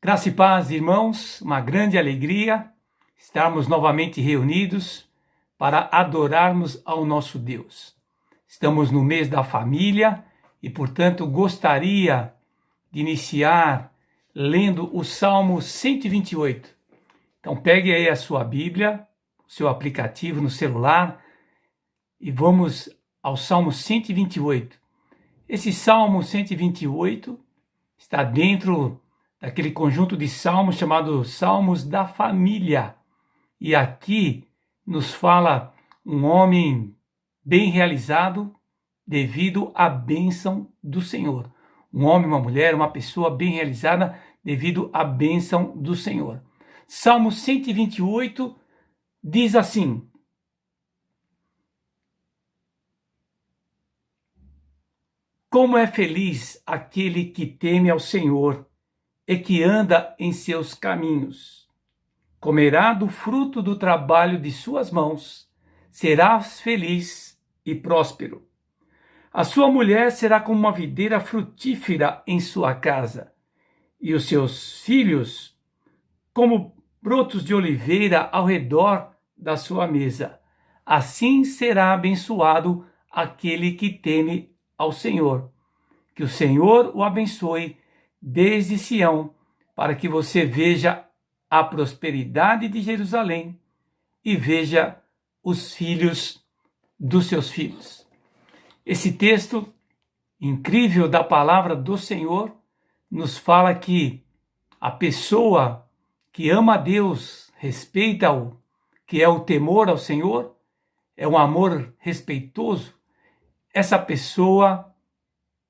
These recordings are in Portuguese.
Graça e paz, irmãos, uma grande alegria estarmos novamente reunidos para adorarmos ao nosso Deus. Estamos no mês da família e, portanto, gostaria de iniciar lendo o Salmo 128. Então, pegue aí a sua Bíblia, o seu aplicativo no celular e vamos ao Salmo 128. Esse Salmo 128 está dentro daquele conjunto de salmos chamado Salmos da Família. E aqui nos fala um homem bem realizado devido à bênção do Senhor. Um homem, uma mulher, uma pessoa bem realizada devido à bênção do Senhor. Salmo 128 diz assim: Como é feliz aquele que teme ao Senhor e que anda em seus caminhos. Comerá do fruto do trabalho de suas mãos, serás feliz e próspero. A sua mulher será como uma videira frutífera em sua casa, e os seus filhos como brotos de oliveira ao redor da sua mesa. Assim será abençoado aquele que teme ao Senhor. Que o Senhor o abençoe desde Sião, para que você veja a prosperidade de Jerusalém e veja os filhos dos seus filhos. Esse texto incrível da palavra do Senhor nos fala que a pessoa que ama a Deus, respeita-o, que é o temor ao Senhor, é um amor respeitoso, essa pessoa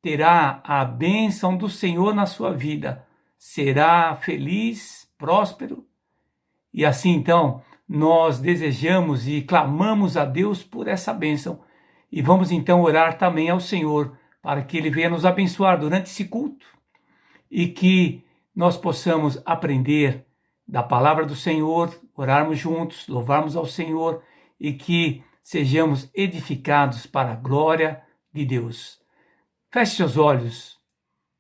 terá a bênção do Senhor na sua vida, será feliz, próspero, e assim então nós desejamos e clamamos a Deus por essa bênção, e vamos então orar também ao Senhor, para que Ele venha nos abençoar durante esse culto, e que nós possamos aprender da palavra do Senhor, orarmos juntos, louvarmos ao Senhor, e que sejamos edificados para a glória de Deus. Feche seus olhos,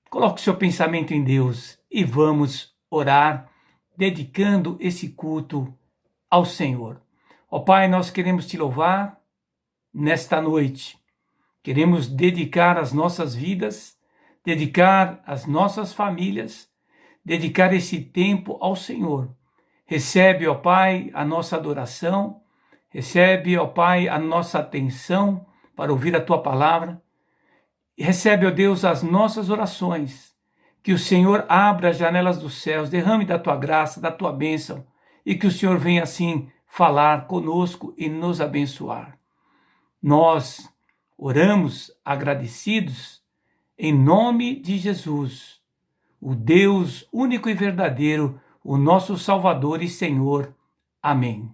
coloque seu pensamento em Deus e vamos orar, dedicando esse culto ao Senhor. Ó Pai, nós queremos te louvar nesta noite. Queremos dedicar as nossas vidas, dedicar as nossas famílias, dedicar esse tempo ao Senhor. Recebe, ó Pai, a nossa adoração, recebe, ó Pai, a nossa atenção para ouvir a Tua palavra. Recebe, ó Deus, as nossas orações, que o Senhor abra as janelas dos céus, derrame da Tua graça, da Tua bênção, e que o Senhor venha assim falar conosco e nos abençoar. Nós oramos agradecidos em nome de Jesus, o Deus único e verdadeiro, o nosso Salvador e Senhor. Amém.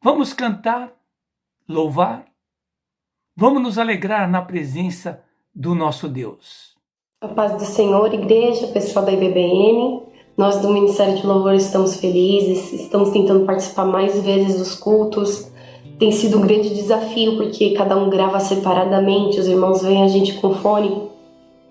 Vamos cantar, louvar, vamos nos alegrar na presença do nosso Deus. A paz do Senhor, igreja, pessoal da IBBN, nós do Ministério de Louvor estamos felizes, estamos tentando participar mais vezes dos cultos. Tem sido um grande desafio, porque cada um grava separadamente, os irmãos veem a gente com fone,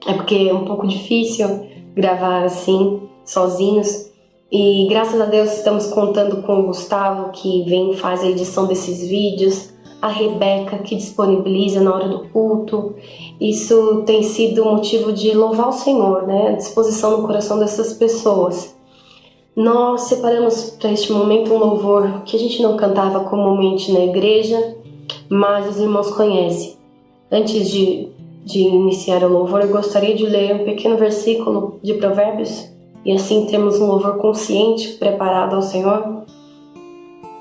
é porque é um pouco difícil gravar assim, sozinhos. E graças a Deus estamos contando com o Gustavo, que vem e faz a edição desses vídeos, a Rebeca, que disponibiliza na hora do culto. Isso tem sido motivo de louvar o Senhor, né? A disposição no coração dessas pessoas. Nós separamos para este momento um louvor que a gente não cantava comumente na igreja, mas os irmãos conhecem. Antes de iniciar o louvor, eu gostaria de ler um pequeno versículo de Provérbios, e assim temos um louvor consciente, preparado ao Senhor.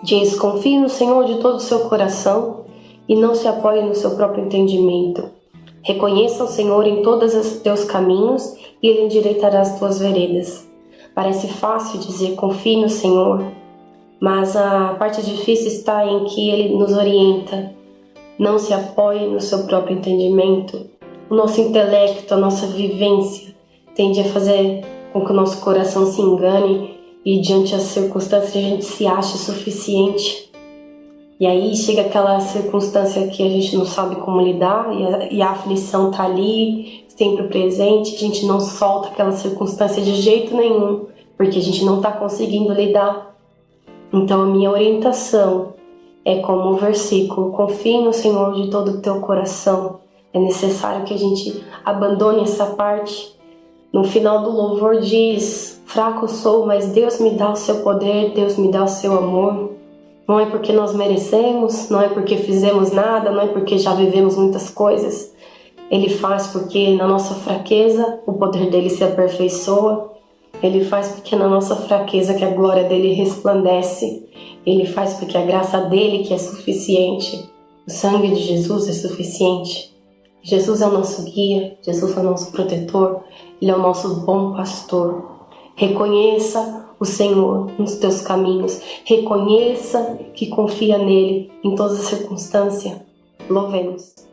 Diz: confie no Senhor de todo o seu coração e não se apoie no seu próprio entendimento. Reconheça o Senhor em todos os teus caminhos e Ele endireitará as tuas veredas. Parece fácil dizer confie no Senhor, mas a parte difícil está em que Ele nos orienta. Não se apoie no seu próprio entendimento. O nosso intelecto, a nossa vivência tende a fazer com que o nosso coração se engane e diante das circunstâncias a gente se ache suficiente. E aí chega aquela circunstância que a gente não sabe como lidar e a aflição tá ali, sempre presente, a gente não solta aquela circunstância de jeito nenhum, porque a gente não tá conseguindo lidar. Então a minha orientação é como o versículo: confie no Senhor de todo o teu coração. É necessário que a gente abandone essa parte. No final do louvor diz: fraco sou, mas Deus me dá o seu poder, Deus me dá o seu amor. Não é porque nós merecemos, não é porque fizemos nada, não é porque já vivemos muitas coisas. Ele faz porque na nossa fraqueza o poder dele se aperfeiçoa. Ele faz porque na nossa fraqueza que a glória dele resplandece. Ele faz porque a graça dele que é suficiente. O sangue de Jesus é suficiente. Jesus é o nosso guia, Jesus é o nosso protetor, Ele é o nosso bom pastor. Reconheça o Senhor nos teus caminhos, reconheça que confia nele em todas as circunstâncias. Louvemos.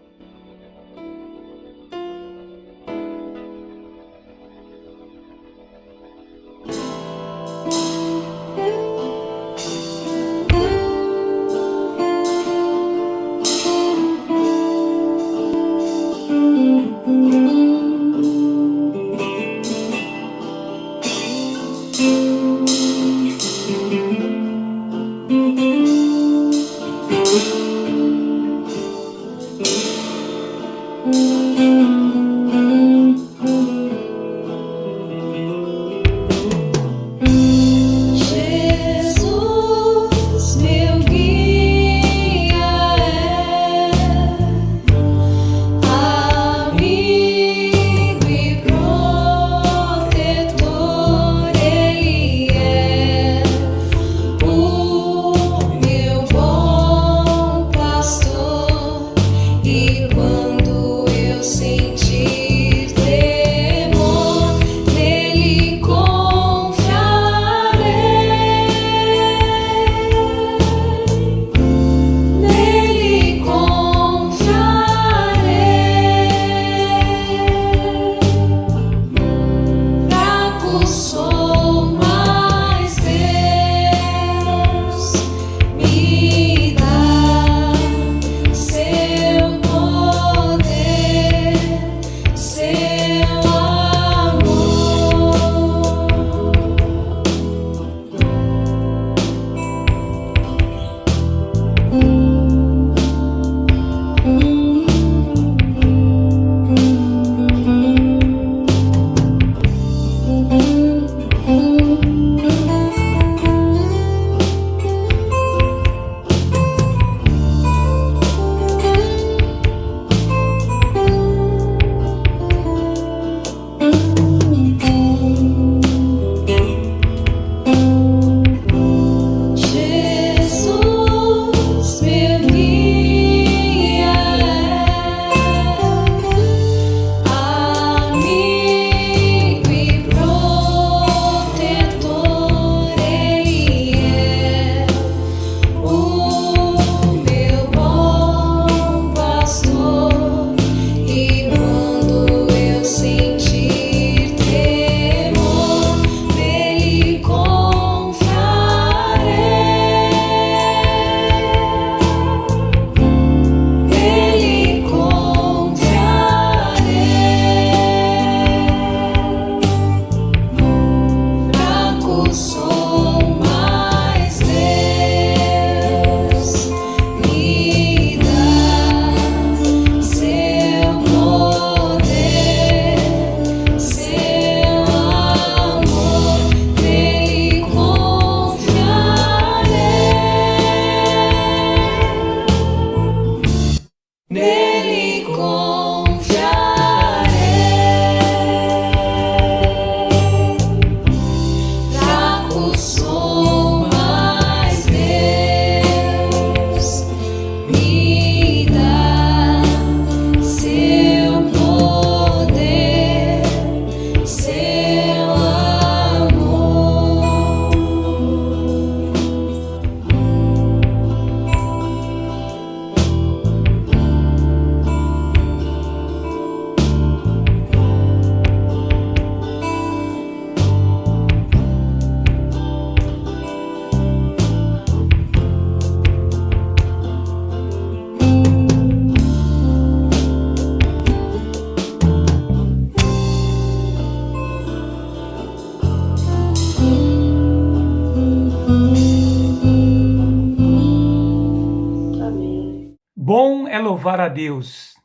é louvar a Deus,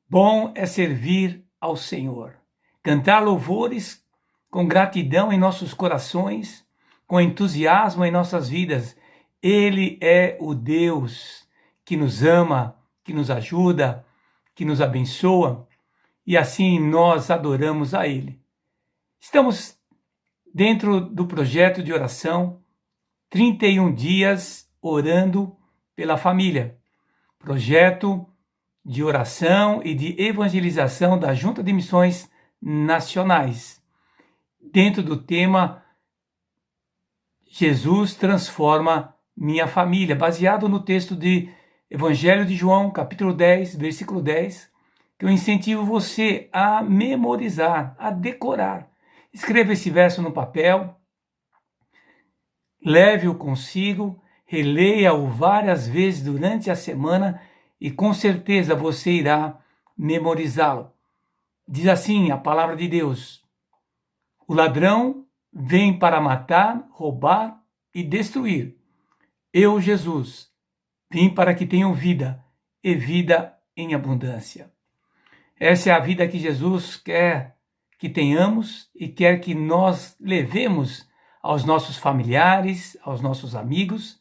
bom é servir ao Senhor. Cantar louvores com gratidão em nossos corações, com entusiasmo em nossas vidas. Ele é o Deus que nos ama, que nos ajuda, que nos abençoa, e assim nós adoramos a Ele. Estamos dentro do projeto de oração 31 dias orando pela família. Projeto de oração e de evangelização da Junta de Missões Nacionais, dentro do tema Jesus transforma minha família, baseado no texto de Evangelho de João, capítulo 10, versículo 10, que eu incentivo você a memorizar, a decorar. Escreva esse verso no papel, leve-o consigo, releia-o várias vezes durante a semana e com certeza você irá memorizá-lo. Diz assim a palavra de Deus: o ladrão vem para matar, roubar e destruir. Eu, Jesus, vim para que tenham vida e vida em abundância. Essa é a vida que Jesus quer que tenhamos e quer que nós levemos aos nossos familiares, aos nossos amigos,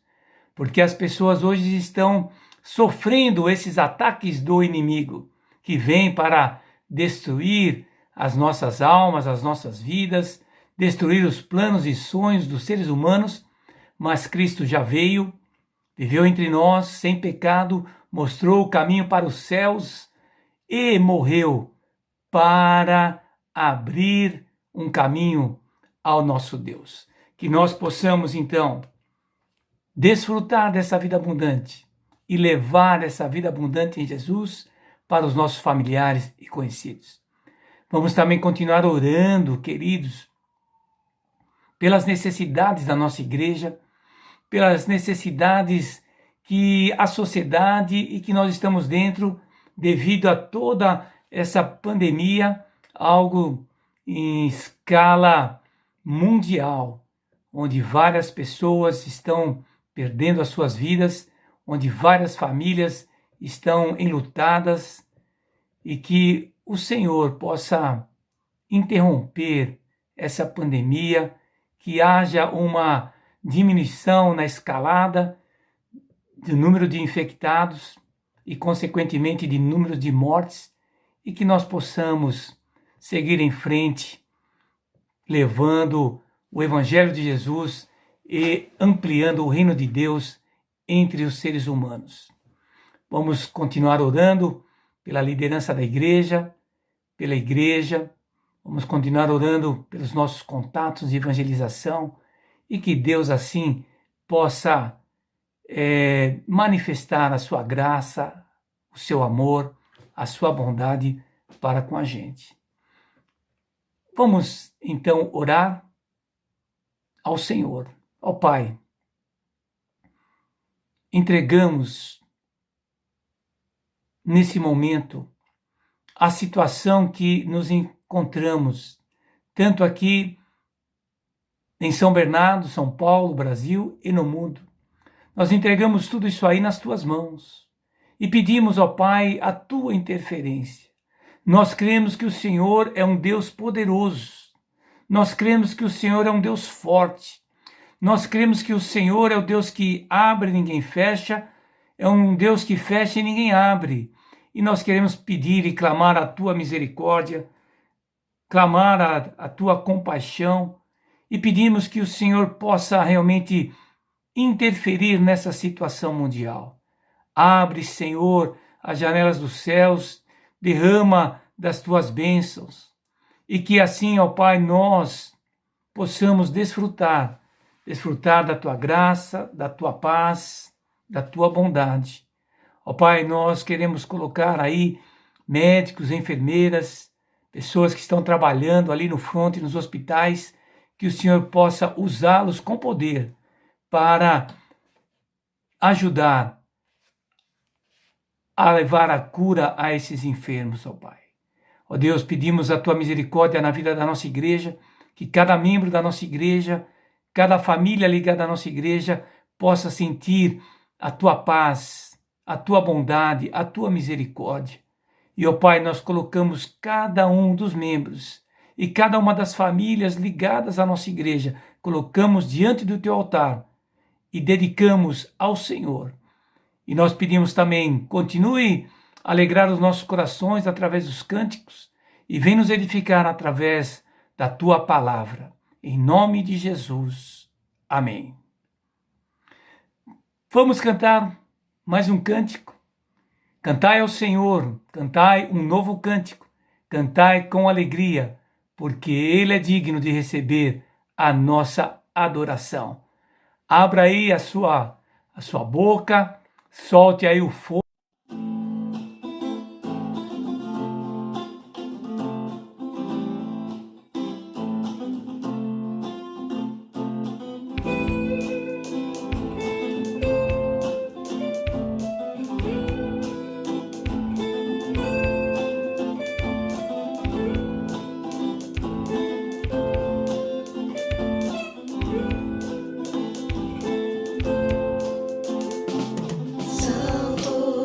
porque as pessoas hoje estão sofrendo esses ataques do inimigo, que vem para destruir as nossas almas, as nossas vidas, destruir os planos e sonhos dos seres humanos, mas Cristo já veio, viveu entre nós sem pecado, mostrou o caminho para os céus e morreu para abrir um caminho ao nosso Deus. Que nós possamos, então, desfrutar dessa vida abundante e levar essa vida abundante em Jesus para os nossos familiares e conhecidos. Vamos também continuar orando, queridos, pelas necessidades da nossa igreja, pelas necessidades que a sociedade e que nós estamos dentro devido a toda essa pandemia, algo em escala mundial, onde várias pessoas estão perdendo as suas vidas, onde várias famílias estão enlutadas, e que o Senhor possa interromper essa pandemia, que haja uma diminuição na escalada do número de infectados e, consequentemente, de número de mortes, e que nós possamos seguir em frente, levando o Evangelho de Jesus e ampliando o reino de Deus entre os seres humanos. Vamos continuar orando pela liderança da igreja, pela igreja, vamos continuar orando pelos nossos contatos de evangelização e que Deus assim possa manifestar a sua graça, o seu amor, a sua bondade para com a gente. Vamos então orar ao Senhor, ao Pai. Entregamos nesse momento a situação que nos encontramos, tanto aqui em São Bernardo, São Paulo, Brasil e no mundo. Nós entregamos tudo isso aí nas tuas mãos e pedimos ao Pai a tua interferência. Nós cremos que o Senhor é um Deus poderoso. Nós cremos que o Senhor é um Deus forte. Nós cremos que o Senhor é o Deus que abre e ninguém fecha, é um Deus que fecha e ninguém abre. E nós queremos pedir e clamar a tua misericórdia, clamar a tua compaixão, e pedimos que o Senhor possa realmente interferir nessa situação mundial. Abre, Senhor, as janelas dos céus, derrama das tuas bênçãos, e que assim, ó Pai, nós possamos desfrutar da tua graça, da tua paz, da tua bondade. Ó Pai, nós queremos colocar aí médicos, enfermeiras, pessoas que estão trabalhando ali no fronte, nos hospitais, que o Senhor possa usá-los com poder para ajudar a levar a cura a esses enfermos, ó Pai. Ó Deus, pedimos a tua misericórdia na vida da nossa igreja, que cada membro da nossa igreja, cada família ligada à nossa igreja possa sentir a tua paz, a tua bondade, a tua misericórdia. E, ó Pai, nós colocamos cada um dos membros e cada uma das famílias ligadas à nossa igreja, colocamos diante do teu altar e dedicamos ao Senhor. E nós pedimos também, continue a alegrar os nossos corações através dos cânticos e vem nos edificar através da tua palavra. Em nome de Jesus. Amém. Vamos cantar mais um cântico. Cantai ao Senhor, cantai um novo cântico, cantai com alegria, porque Ele é digno de receber a nossa adoração. Abra aí a sua boca, solte aí o fogo. Santo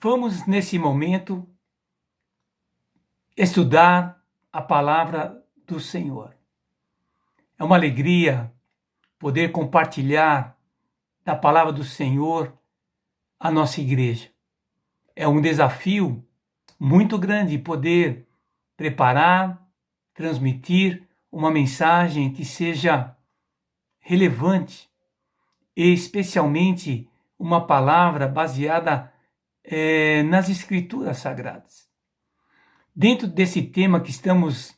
vamos nesse momento estudar a palavra do Senhor. É uma alegria poder compartilhar da palavra do Senhor a nossa igreja. É um desafio muito grande poder preparar, transmitir uma mensagem que seja relevante e especialmente uma palavra baseada nas Escrituras Sagradas. Dentro desse tema que estamos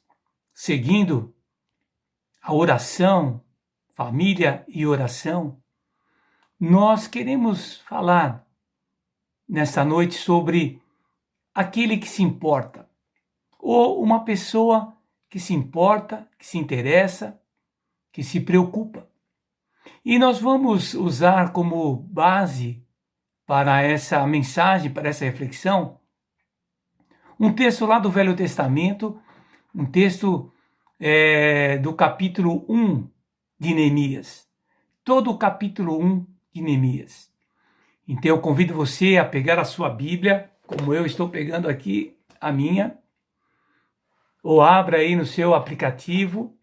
seguindo, a oração, família e oração, nós queremos falar nesta noite sobre aquele que se importa, ou uma pessoa que se importa, que se interessa, que se preocupa. E nós vamos usar como base para essa mensagem, para essa reflexão, um texto lá do Velho Testamento, um texto do capítulo 1 de Neemias. Todo o capítulo 1 de Neemias. Então eu convido você a pegar a sua Bíblia, como eu estou pegando aqui a minha, ou abra aí no seu aplicativo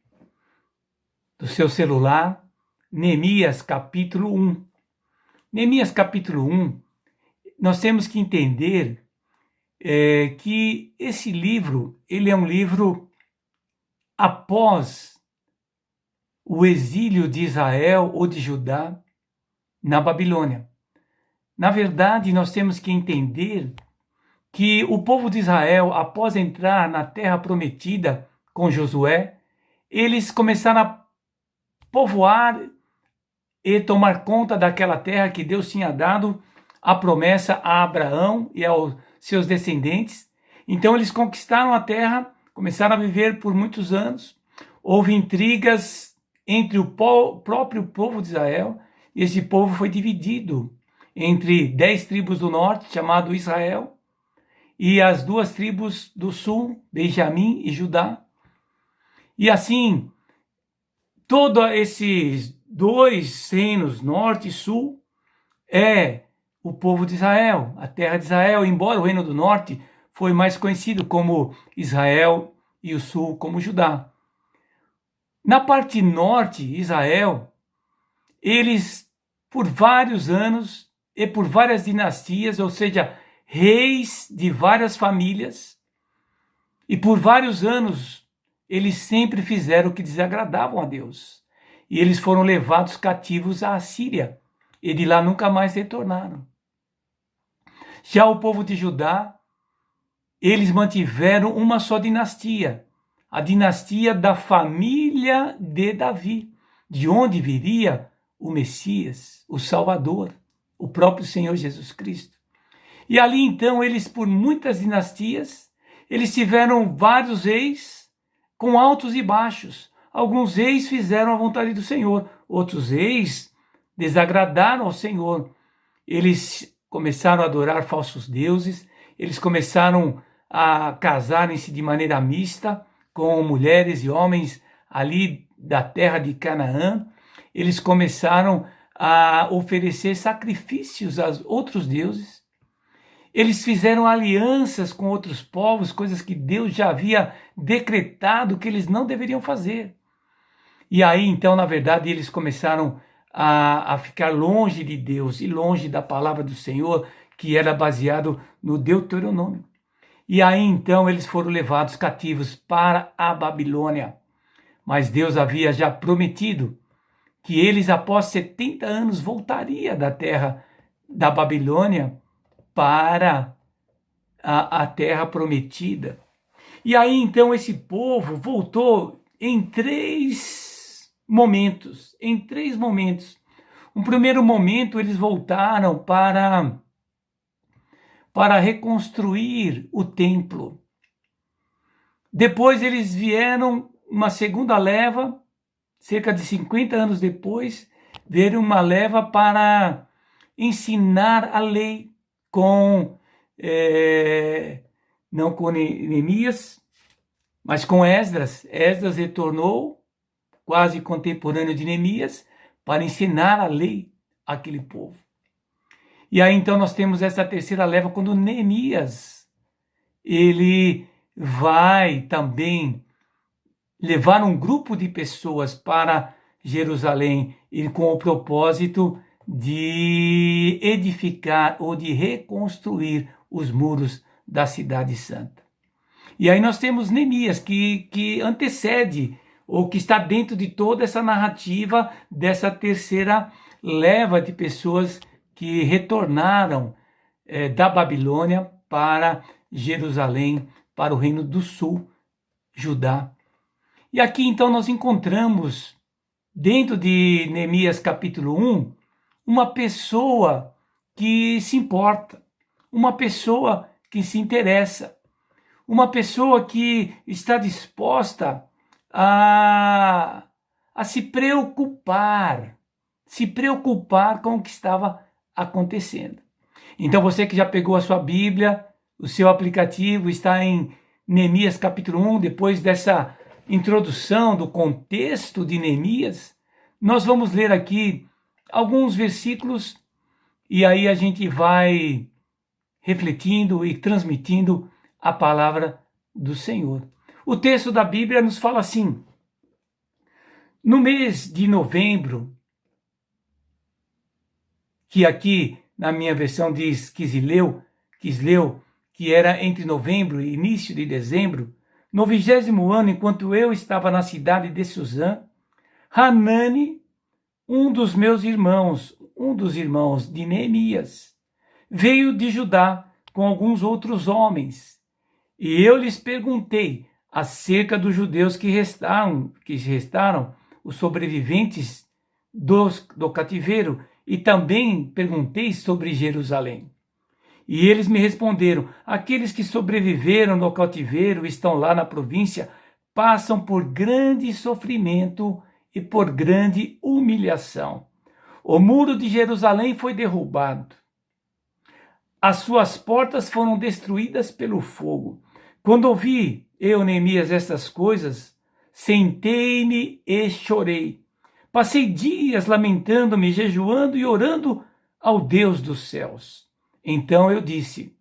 do seu celular, Neemias capítulo 1. Neemias capítulo 1, nós temos que entender que esse livro, ele é um livro após o exílio de Israel ou de Judá na Babilônia. Na verdade, nós temos que entender que o povo de Israel, após entrar na terra prometida com Josué, eles começaram a povoar e tomar conta daquela terra que Deus tinha dado a promessa a Abraão e aos seus descendentes. Então eles conquistaram a terra, começaram a viver por muitos anos. Houve intrigas entre o próprio povo de Israel, e esse povo foi dividido entre 10 tribos do norte, chamado Israel, e as 2 tribos do sul, Benjamim e Judá. E assim, todos esses 2 reinos, norte e sul, é o povo de Israel, a terra de Israel, embora o reino do norte foi mais conhecido como Israel e o sul como Judá. Na parte norte, Israel, eles, por vários anos e por várias dinastias, ou seja, reis de várias famílias, e por vários anos, eles sempre fizeram o que desagradavam a Deus. E eles foram levados cativos à Assíria, e de lá nunca mais retornaram. Já o povo de Judá, eles mantiveram uma só dinastia, a dinastia da família de Davi, de onde viria o Messias, o Salvador, o próprio Senhor Jesus Cristo. E ali então eles, por muitas dinastias, eles tiveram vários reis com altos e baixos. Alguns reis fizeram a vontade do Senhor, outros reis desagradaram ao Senhor. Eles começaram a adorar falsos deuses, eles começaram a casarem-se de maneira mista com mulheres e homens ali da terra de Canaã. Eles começaram a oferecer sacrifícios a outros deuses. Eles fizeram alianças com outros povos, coisas que Deus já havia decretado que eles não deveriam fazer. E aí, então, na verdade, eles começaram a ficar longe de Deus e longe da palavra do Senhor, que era baseado no Deuteronômio. E aí, então, eles foram levados cativos para a Babilônia. Mas Deus havia já prometido que eles, após 70 anos, voltariam da terra da Babilônia para a terra prometida. E aí, então, esse povo voltou em 3 momentos. Um primeiro momento, eles voltaram para reconstruir o templo. Depois eles vieram uma segunda leva, cerca de 50 anos depois, vieram uma leva para ensinar a lei não com Neemias, mas com Esdras. Esdras retornou, quase contemporâneo de Neemias, para ensinar a lei àquele povo. E aí então nós temos essa terceira leva quando Neemias, ele vai também levar um grupo de pessoas para Jerusalém e com o propósito de edificar ou de reconstruir os muros da cidade santa. E aí nós temos Neemias, que antecede, ou que está dentro de toda essa narrativa dessa terceira leva de pessoas que retornaram da Babilônia para Jerusalém, para o Reino do Sul, Judá. E aqui então nós encontramos, dentro de Neemias capítulo 1, uma pessoa que se importa, uma pessoa que se interessa, uma pessoa que está disposta a se preocupar com o que estava acontecendo. Então você que já pegou a sua Bíblia, o seu aplicativo está em Neemias capítulo 1, depois dessa introdução do contexto de Neemias, nós vamos ler aqui alguns versículos e aí a gente vai refletindo e transmitindo a palavra do Senhor. O texto da Bíblia nos fala assim: no mês de novembro, que aqui na minha versão diz Quisleu, que era entre novembro e início de dezembro, no 20º ano, enquanto eu estava na cidade de Suzã, Hanani, um dos irmãos de Neemias, veio de Judá com alguns outros homens. E eu lhes perguntei acerca dos judeus que restaram, os sobreviventes do cativeiro, e também perguntei sobre Jerusalém. E eles me responderam: aqueles que sobreviveram no cativeiro estão lá na província, passam por grande sofrimento e por grande humilhação. O muro de Jerusalém foi derrubado. As suas portas foram destruídas pelo fogo. Quando ouvi eu, Neemias, estas coisas, sentei-me e chorei. Passei dias lamentando-me, jejuando e orando ao Deus dos céus. Então eu disse,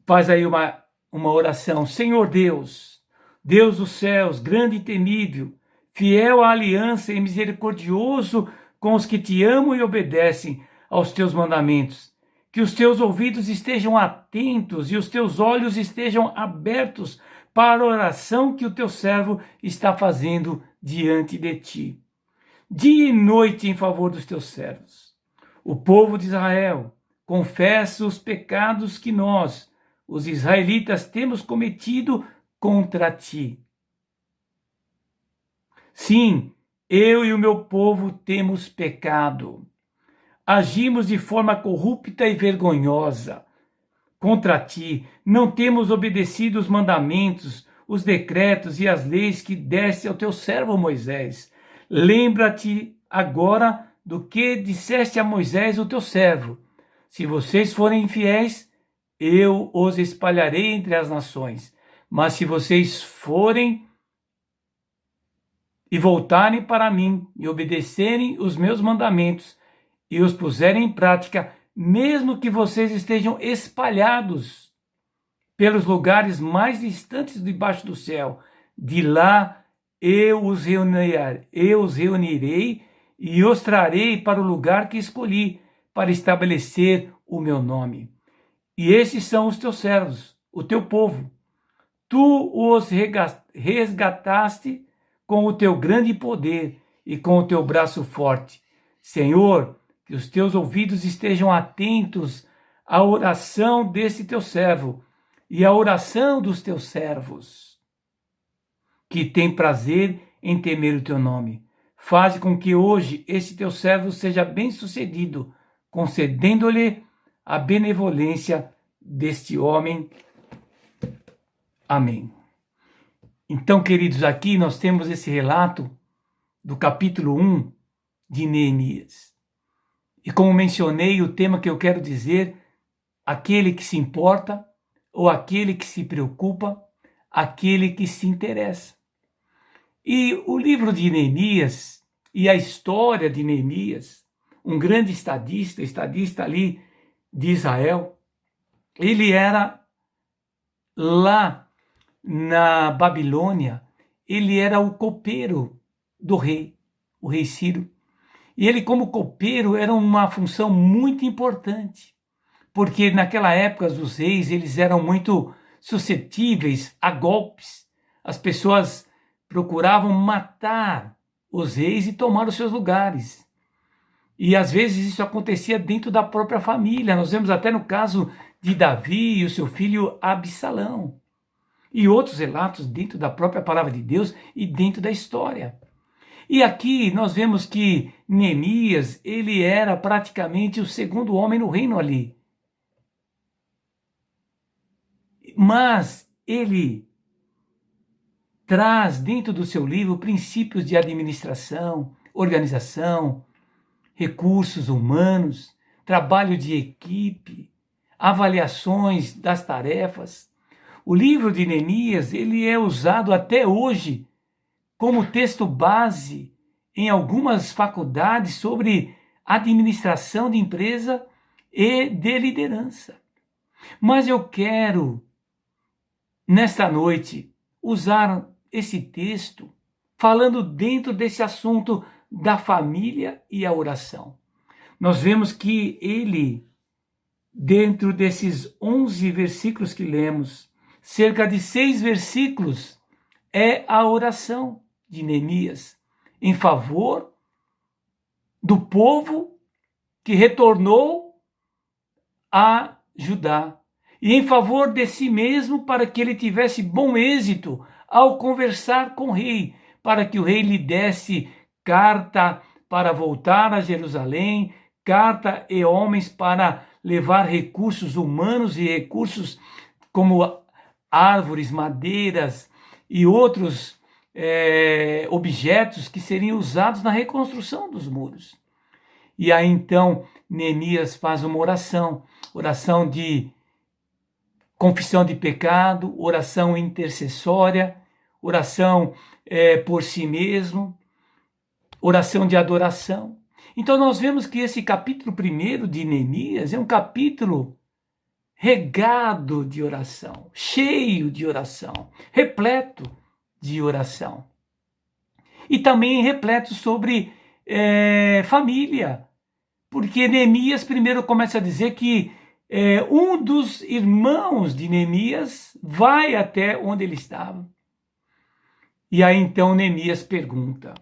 faz aí uma oração: Senhor Deus, Deus dos céus, grande e temível, fiel à aliança e misericordioso com os que te amam e obedecem aos teus mandamentos, que os teus ouvidos estejam atentos e os teus olhos estejam abertos para a oração que o teu servo está fazendo diante de ti, dia e noite em favor dos teus servos. O povo de Israel confessa os pecados que nós, os israelitas, temos cometido contra ti. Sim, eu e o meu povo temos pecado. Agimos de forma corrupta e vergonhosa contra ti. Não temos obedecido os mandamentos, os decretos e as leis que deste ao teu servo Moisés. Lembra-te agora do que disseste a Moisés, o teu servo. Se vocês forem infiéis, eu os espalharei entre as nações. Mas se vocês forem e voltarem para mim e obedecerem os meus mandamentos e os puserem em prática, mesmo que vocês estejam espalhados pelos lugares mais distantes debaixo do céu, de lá eu os reunirei e os trarei para o lugar que escolhi para estabelecer o meu nome. E esses são os teus servos, o teu povo. Tu os resgataste com o teu grande poder e com o teu braço forte. Senhor, que os teus ouvidos estejam atentos à oração desse teu servo e à oração dos teus servos, que tem prazer em temer o teu nome. Faze com que hoje esse teu servo seja bem-sucedido, concedendo-lhe a benevolência deste homem. Amém. Então, queridos, aqui nós temos esse relato do capítulo 1 de Neemias. E como mencionei, o tema que eu quero dizer, aquele que se importa ou aquele que se preocupa, aquele que se interessa. E o livro de Neemias e a história de Neemias, um grande estadista ali de Israel, ele era lá na Babilônia, ele era o copeiro do rei, o rei Ciro. E ele, como copeiro, era uma função muito importante, porque naquela época os reis eles eram muito suscetíveis a golpes. As pessoas procuravam matar os reis e tomar os seus lugares. E às vezes isso acontecia dentro da própria família. Nós vemos até no caso de Davi e o seu filho Absalão. E outros relatos dentro da própria palavra de Deus e dentro da história. E aqui nós vemos que Neemias, ele era praticamente o segundo homem no reino ali. Mas ele traz dentro do seu livro princípios de administração, organização, recursos humanos, trabalho de equipe, avaliações das tarefas. O livro de Neemias, ele é usado até hoje como texto base em algumas faculdades sobre administração de empresa e de liderança. Mas eu quero, nesta noite, usar esse texto falando dentro desse assunto da família e a oração. Nós vemos que ele, dentro desses 11 versículos que lemos, cerca de 6 versículos é a oração de Neemias em favor do povo que retornou a Judá e em favor de si mesmo para que ele tivesse bom êxito ao conversar com o rei, para que o rei lhe desse carta para voltar a Jerusalém, carta e homens para levar recursos humanos e recursos como árvores, madeiras e outros objetos que seriam usados na reconstrução dos muros. E aí então Neemias faz uma oração de confissão de pecado, oração intercessória, oração por si mesmo, oração de adoração. Então nós vemos que esse capítulo 1 de Neemias é um capítulo regado de oração, cheio de oração, repleto de oração. E também repleto sobre família, porque Neemias primeiro começa a dizer que um dos irmãos de Neemias vai até onde ele estava. E aí então Neemias pergunta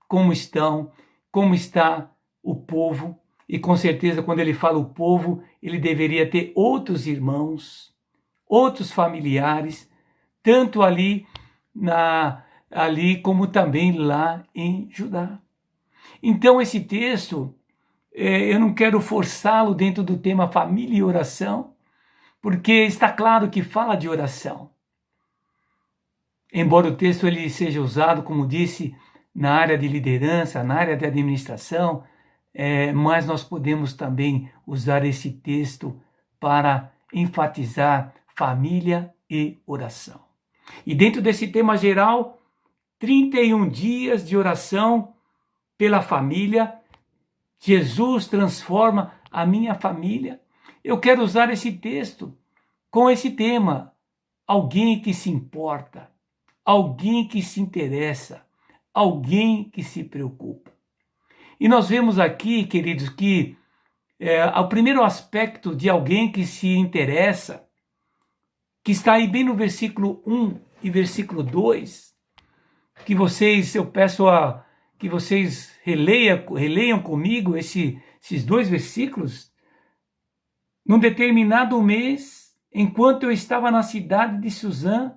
como está o povo, e com certeza quando ele fala o povo, ele deveria ter outros irmãos, outros familiares, tanto ali como também lá em Judá. Então esse texto, eu não quero forçá-lo dentro do tema família e oração, porque está claro que fala de oração. Embora o texto ele seja usado, como disse, na área de liderança, na área de administração, mas nós podemos também usar esse texto para enfatizar família e oração. E dentro desse tema geral, 31 dias de oração pela família. Jesus transforma a minha família. Eu quero usar esse texto com esse tema. Alguém que se importa, alguém que se interessa, alguém que se preocupa. E nós vemos aqui, queridos, que o primeiro aspecto de alguém que se interessa, que está aí bem no versículo 1 e versículo 2, que eu peço que vocês releiam comigo esses 2 versículos. Num determinado mês, enquanto eu estava na cidade de Suzã,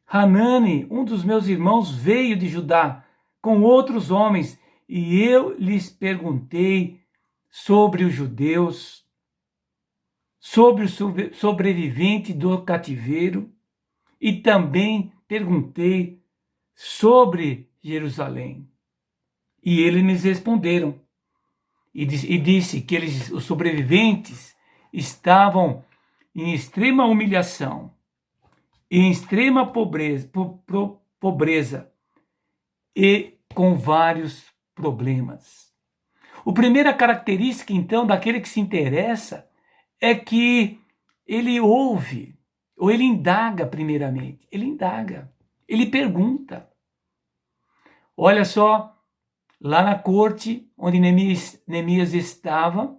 Hanani, um dos meus irmãos, veio de Judá com outros homens, e eu lhes perguntei sobre os judeus, sobre o sobrevivente do cativeiro, e também perguntei sobre Jerusalém. E eles me responderam, e disse que os sobreviventes estavam em extrema humilhação, em extrema pobreza e com vários problemas. A primeira característica, então, daquele que se interessa é que ele ouve, ou ele indaga primeiramente. Ele indaga, ele pergunta. Olha só, lá na corte onde Neemias estava,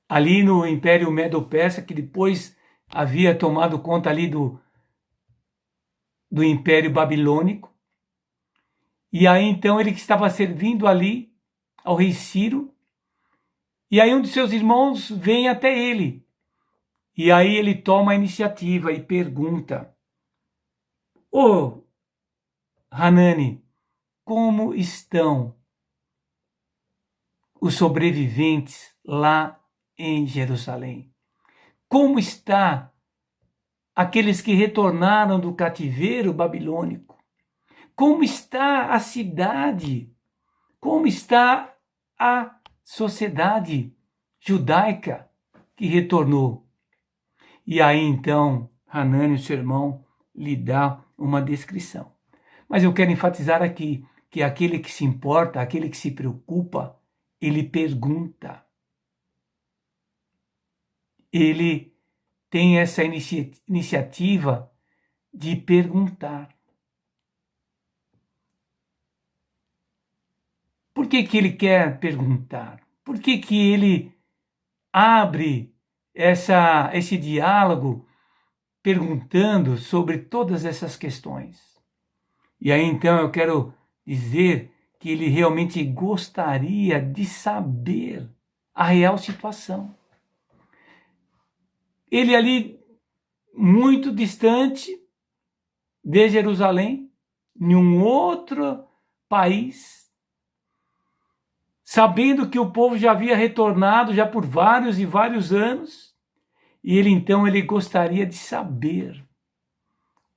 ali no Império Medo-Persa, que depois havia tomado conta ali do Império Babilônico. E aí então ele que estava servindo ali ao rei Ciro, e aí um de seus irmãos vem até ele. E aí ele toma a iniciativa e pergunta: Ô Hanani, como estão os sobreviventes lá em Jerusalém? Como está aqueles que retornaram do cativeiro babilônico? Como está a cidade? Como está a sociedade judaica que retornou? E aí então Hanani, seu irmão, lhe dá uma descrição. Mas eu quero enfatizar aqui que aquele que se importa, aquele que se preocupa, ele pergunta. Ele tem essa iniciativa de perguntar. Por que que ele quer perguntar? Por que que ele abre esse diálogo perguntando sobre todas essas questões? E aí então eu quero dizer que ele realmente gostaria de saber a real situação. Ele ali, muito distante de Jerusalém, em um outro país, sabendo que o povo já havia retornado já por vários e vários anos, e ele gostaria de saber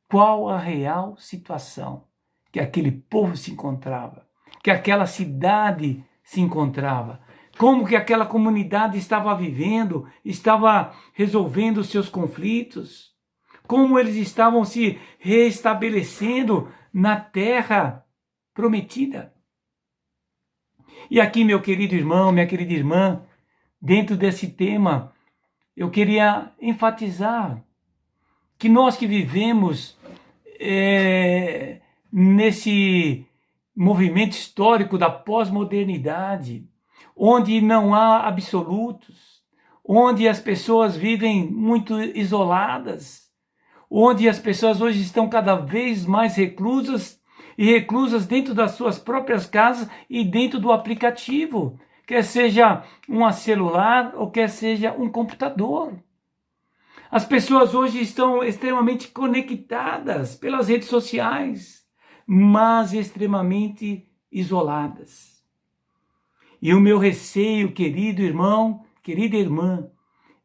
qual a real situação que aquele povo se encontrava, que aquela cidade se encontrava, como que aquela comunidade estava vivendo, estava resolvendo os seus conflitos, como eles estavam se restabelecendo na terra prometida. E aqui, meu querido irmão, minha querida irmã, dentro desse tema, eu queria enfatizar que nós que vivemos nesse movimento histórico da pós-modernidade, onde não há absolutos, onde as pessoas vivem muito isoladas, onde as pessoas hoje estão cada vez mais reclusas dentro das suas próprias casas e dentro do aplicativo, quer seja um celular ou quer seja um computador. As pessoas hoje estão extremamente conectadas pelas redes sociais, mas extremamente isoladas. E o meu receio, querido irmão, querida irmã,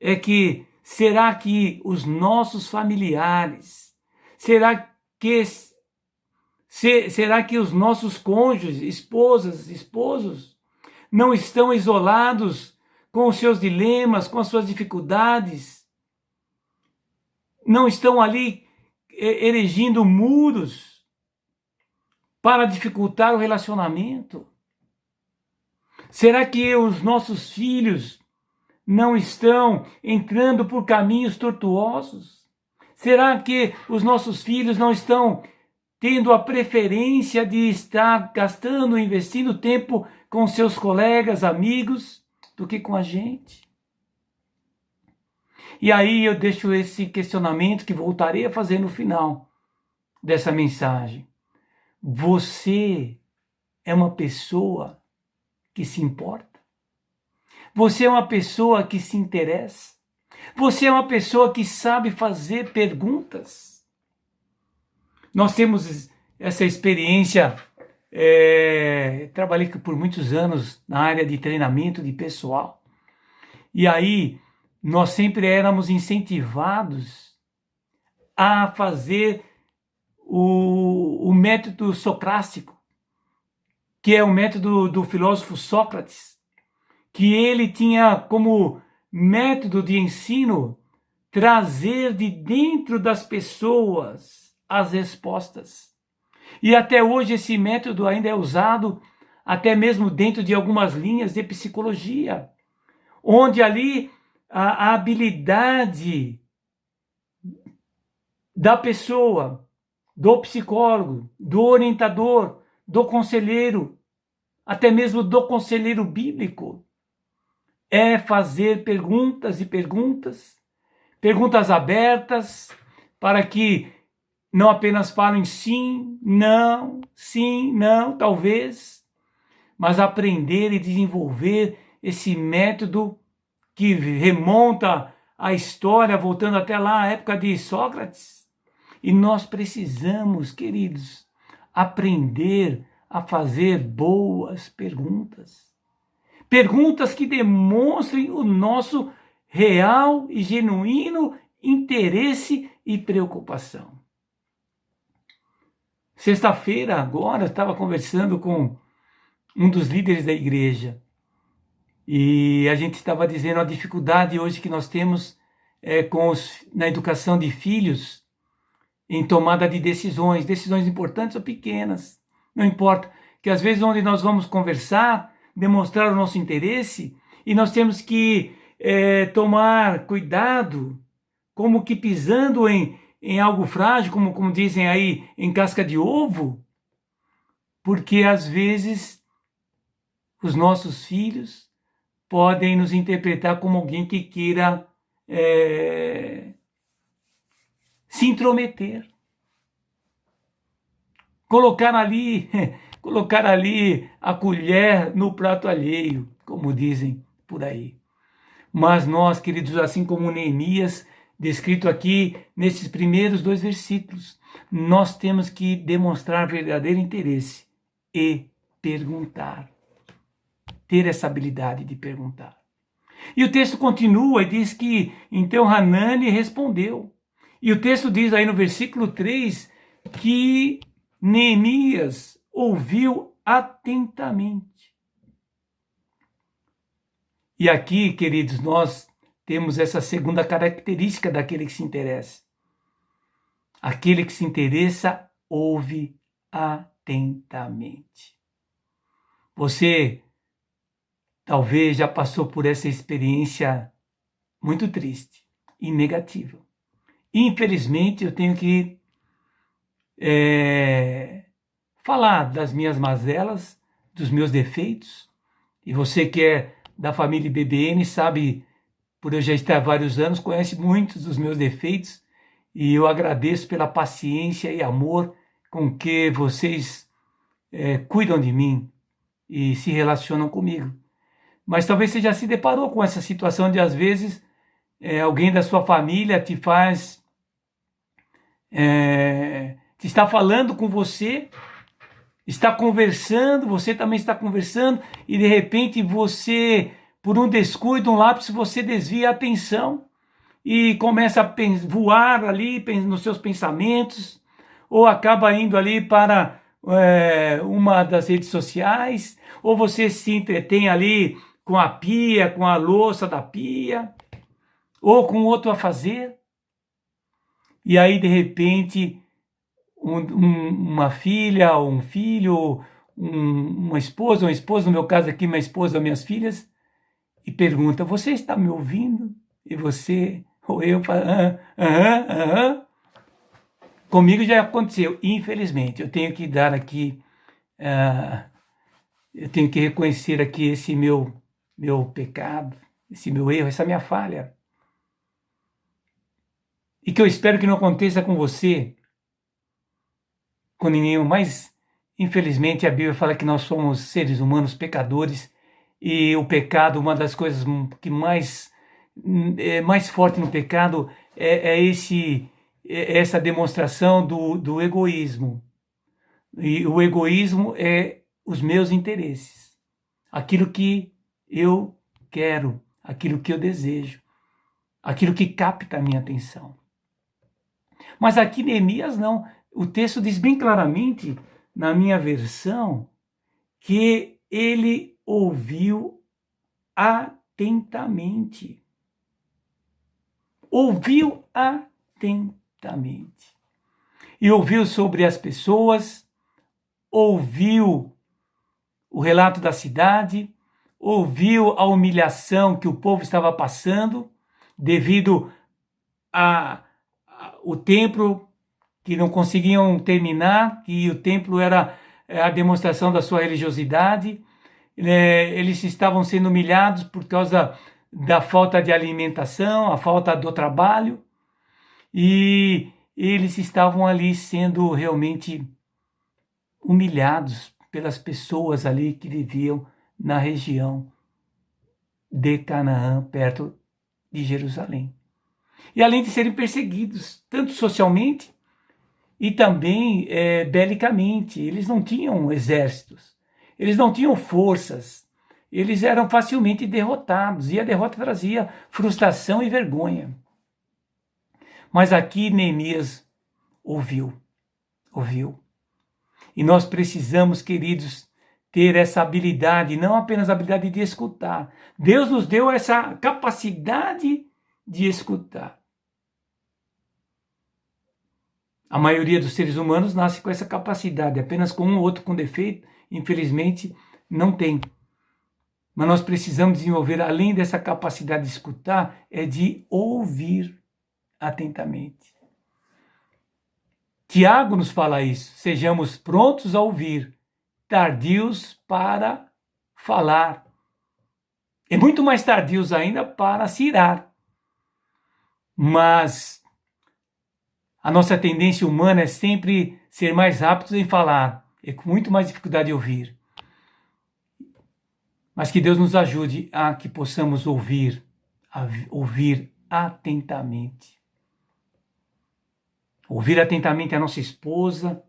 é que será que os nossos familiares, será que os nossos cônjuges, esposas, esposos, não estão isolados com os seus dilemas, com as suas dificuldades? Não estão ali erigindo muros para dificultar o relacionamento? Será que os nossos filhos não estão entrando por caminhos tortuosos? Será que os nossos filhos não estão tendo a preferência de estar gastando, investindo tempo com seus colegas, amigos, do que com a gente? E aí eu deixo esse questionamento que voltarei a fazer no final dessa mensagem. Você é uma pessoa que se importa? Você é uma pessoa que se interessa? Você é uma pessoa que sabe fazer perguntas? Nós temos essa experiência, trabalhei por muitos anos na área de treinamento de pessoal, e aí nós sempre éramos incentivados a fazer o método socrático, que é o método do filósofo Sócrates, que ele tinha como método de ensino trazer de dentro das pessoas as respostas. E até hoje esse método ainda é usado até mesmo dentro de algumas linhas de psicologia, onde ali a habilidade da pessoa, do psicólogo, do orientador, do conselheiro, até mesmo do conselheiro bíblico, é fazer perguntas e perguntas, perguntas abertas, para que não apenas falem sim, não, talvez, mas aprender e desenvolver esse método que remonta a história, voltando até lá, a época de Sócrates. E nós precisamos, queridos, aprender a fazer boas perguntas. Perguntas que demonstrem o nosso real e genuíno interesse e preocupação. Sexta-feira, agora, eu estava conversando com um dos líderes da igreja e a gente estava dizendo a dificuldade hoje que nós temos na educação de filhos, em tomada de decisões importantes ou pequenas, não importa, que às vezes onde nós vamos conversar, demonstrar o nosso interesse, e nós temos que tomar cuidado, como que pisando em algo frágil, como dizem aí, em casca de ovo, porque às vezes os nossos filhos podem nos interpretar como alguém que queira se intrometer, colocar ali a colher no prato alheio, como dizem por aí. Mas nós, queridos, assim como Neemias, descrito aqui nesses primeiros 2 versículos, nós temos que demonstrar verdadeiro interesse e perguntar. Ter essa habilidade de perguntar. E o texto continua e diz que, então Hanani respondeu. E o texto diz aí no versículo 3 que Neemias ouviu atentamente. E aqui, queridos, nós temos essa segunda característica daquele que se interessa. Aquele que se interessa ouve atentamente. Você talvez já passou por essa experiência muito triste e negativa. Infelizmente, eu tenho que falar das minhas mazelas, dos meus defeitos. E você que é da família BBN sabe, por eu já estar há vários anos, conhece muitos dos meus defeitos. E eu agradeço pela paciência e amor com que vocês cuidam de mim e se relacionam comigo. Mas talvez você já se deparou com essa situação de, às vezes, alguém da sua família te está falando com você, está conversando, você também está conversando, e de repente você, por um descuido, um lápis, você desvia a atenção e começa a voar ali nos seus pensamentos, ou acaba indo ali para uma das redes sociais, ou você se entretém ali com a pia, com a louça da pia, ou com outro a fazer. E aí, de repente, uma filha, ou um filho, uma esposa, no meu caso aqui, minha esposa ou minhas filhas, e pergunta, você está me ouvindo? E você, ou eu, falo, Comigo já aconteceu, infelizmente. Eu tenho que dar aqui, eu tenho que reconhecer aqui esse meu pecado, esse meu erro, essa minha falha. E que eu espero que não aconteça com você, com ninguém, mas infelizmente a Bíblia fala que nós somos seres humanos pecadores, e o pecado, uma das coisas que mais forte no pecado é essa demonstração do egoísmo. E o egoísmo é os meus interesses, aquilo que eu quero, aquilo que eu desejo, aquilo que capta a minha atenção. Mas aqui Neemias não. O texto diz bem claramente, na minha versão, que ele ouviu atentamente. Ouviu atentamente. E ouviu sobre as pessoas, ouviu o relato da cidade, ouviu a humilhação que o povo estava passando devido o templo que não conseguiam terminar, que o templo era a demonstração da sua religiosidade. Eles estavam sendo humilhados por causa da falta de alimentação, a falta do trabalho, e eles estavam ali sendo realmente humilhados pelas pessoas ali que viviam na região de Canaã, perto de Jerusalém. E além de serem perseguidos, tanto socialmente e também belicamente, eles não tinham exércitos, eles não tinham forças, eles eram facilmente derrotados, e a derrota trazia frustração e vergonha. Mas aqui Neemias ouviu. E nós precisamos, queridos, ter essa habilidade, não apenas a habilidade de escutar. Deus nos deu essa capacidade de escutar. A maioria dos seres humanos nasce com essa capacidade, apenas com um ou outro com defeito, infelizmente, não tem. Mas nós precisamos desenvolver, além dessa capacidade de escutar, de ouvir atentamente. Tiago nos fala isso, sejamos prontos a ouvir, tardios para falar, e muito mais tardios ainda para se irar. Mas a nossa tendência humana é sempre ser mais rápidos em falar, e com muito mais dificuldade de ouvir. Mas que Deus nos ajude a que possamos ouvir atentamente. Ouvir atentamente a nossa esposa.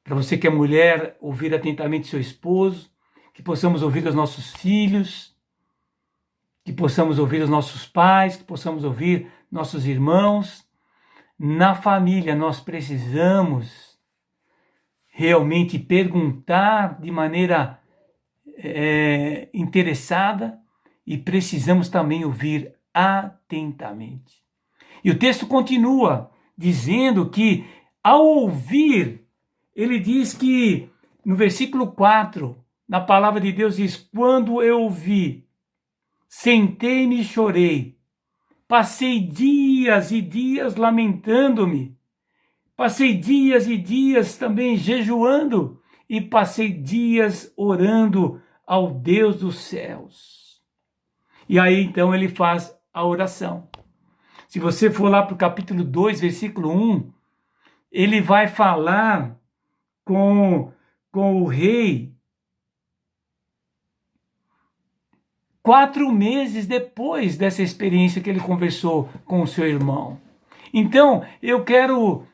Para você que é mulher, ouvir atentamente seu esposo. Que possamos ouvir os nossos filhos. Que possamos ouvir os nossos pais. Que possamos ouvir nossos irmãos. Na família, nós precisamos realmente perguntar de maneira interessada, e precisamos também ouvir atentamente. E o texto continua dizendo que, ao ouvir, ele diz que, no versículo 4, na palavra de Deus diz: quando eu ouvi, sentei-me e chorei, passei dias e dias lamentando-me, passei dias e dias também jejuando, e passei dias orando ao Deus dos céus. E aí então ele faz a oração. Se você for lá para o capítulo 2, versículo 1, ele vai falar com o rei 4 meses depois dessa experiência que ele conversou com o seu irmão. Então, eu quero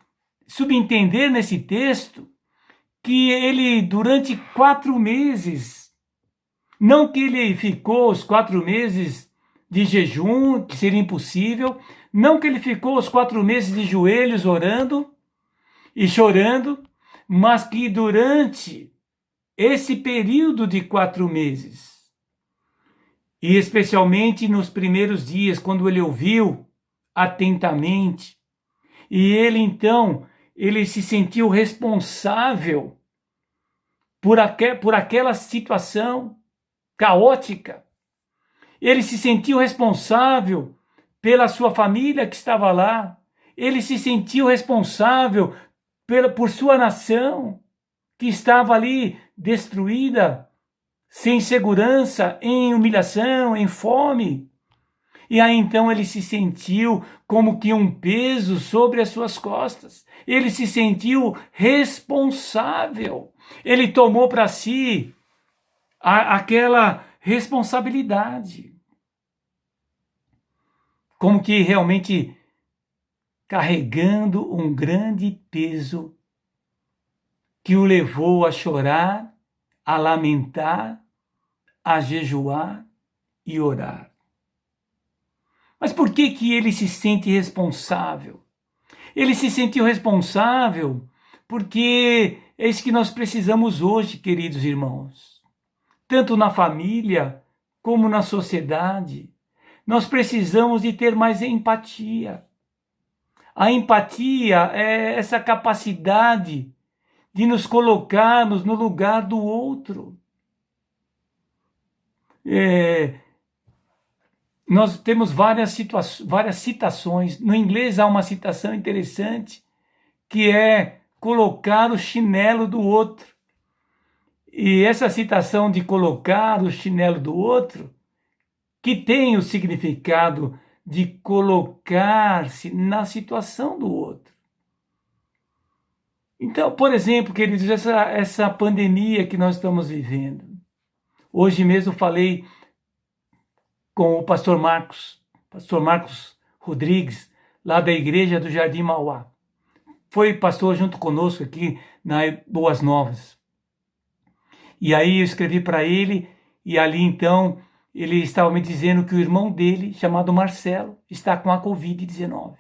subentender nesse texto que ele, durante 4 meses, não que ele ficou os 4 meses de jejum, que seria impossível, não que ele ficou os 4 meses de joelhos orando e chorando, mas que durante esse período de 4 meses, e especialmente nos primeiros dias, quando ele ouviu atentamente, e ele então, ele se sentiu responsável por aquela situação caótica. Ele se sentiu responsável pela sua família que estava lá. Ele se sentiu responsável por sua nação que estava ali destruída, sem segurança, em humilhação, em fome. E aí então ele se sentiu como que um peso sobre as suas costas. Ele se sentiu responsável. Ele tomou para si aquela responsabilidade. Como que realmente carregando um grande peso que o levou a chorar, a lamentar, a jejuar e orar. Mas por que ele se sente responsável? Ele se sentiu responsável porque é isso que nós precisamos hoje, queridos irmãos. Tanto na família como na sociedade. Nós precisamos de ter mais empatia. A empatia é essa capacidade de nos colocarmos no lugar do outro. Nós temos várias citações. No inglês há uma citação interessante, que é colocar o chinelo do outro. E essa citação de colocar o chinelo do outro, que tem o significado de colocar-se na situação do outro. Então, por exemplo, queridos, essa pandemia que nós estamos vivendo. Hoje mesmo falei com o pastor Marcos Rodrigues, lá da igreja do Jardim Mauá. Foi pastor junto conosco aqui na Boas Novas. E aí eu escrevi para ele, e ali então ele estava me dizendo que o irmão dele, chamado Marcelo, está com a Covid-19.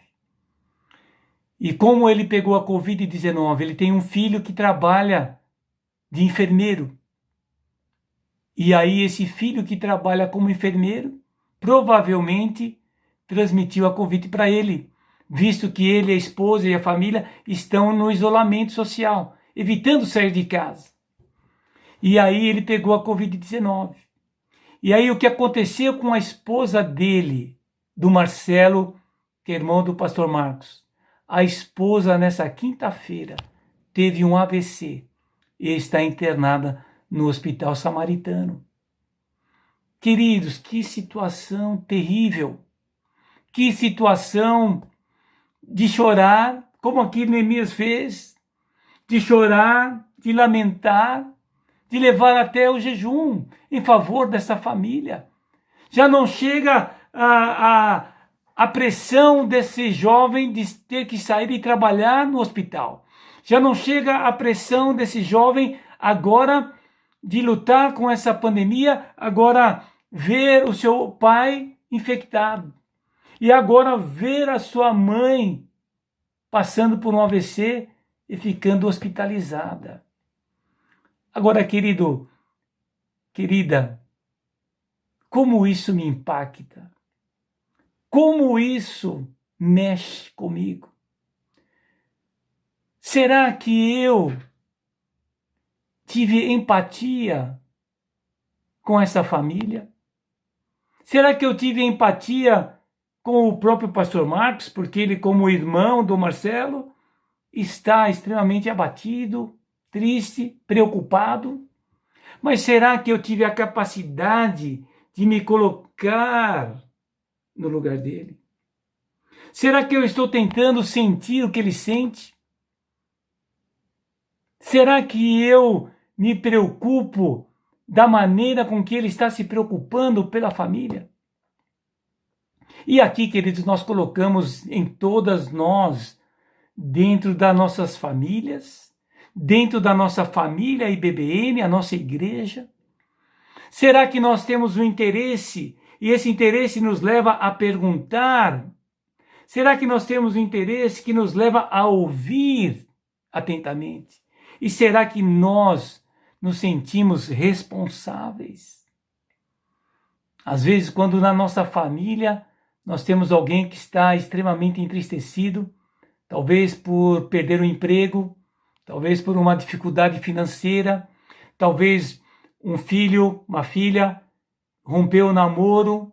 E como ele pegou a Covid-19, ele tem um filho que trabalha de enfermeiro. E aí esse filho que trabalha como enfermeiro, provavelmente transmitiu a Covid para ele, visto que ele, a esposa e a família estão no isolamento social, evitando sair de casa. E aí ele pegou a Covid-19. E aí o que aconteceu com a esposa dele, do Marcelo, que é irmão do pastor Marcos? A esposa, nessa quinta-feira, teve um AVC e está internada no Hospital Samaritano. Queridos, que situação terrível. Que situação de chorar, como aqui Neemias fez, de chorar, de lamentar, de levar até o jejum em favor dessa família. Já não chega a pressão desse jovem de ter que sair e trabalhar no hospital. Já não chega a pressão desse jovem agora de lutar com essa pandemia, agora ver o seu pai infectado. E agora ver a sua mãe passando por um AVC e ficando hospitalizada. Agora, querido, querida, como isso me impacta? Como isso mexe comigo? Será que eu tive empatia com essa família? Será que eu tive empatia com o próprio pastor Marcos, porque ele, como irmão do Marcelo, está extremamente abatido, triste, preocupado? Mas será que eu tive a capacidade de me colocar no lugar dele? Será que eu estou tentando sentir o que ele sente? Será que eu me preocupo da maneira com que ele está se preocupando pela família? E aqui, queridos, nós colocamos em todas nós, dentro das nossas famílias, dentro da nossa família IBBN, a nossa igreja. Será que nós temos um interesse e esse interesse nos leva a perguntar? Será que nós temos um interesse que nos leva a ouvir atentamente? E será que nós nos sentimos responsáveis? Às vezes, quando na nossa família nós temos alguém que está extremamente entristecido, talvez por perder o emprego, talvez por uma dificuldade financeira, talvez um filho, uma filha, rompeu o namoro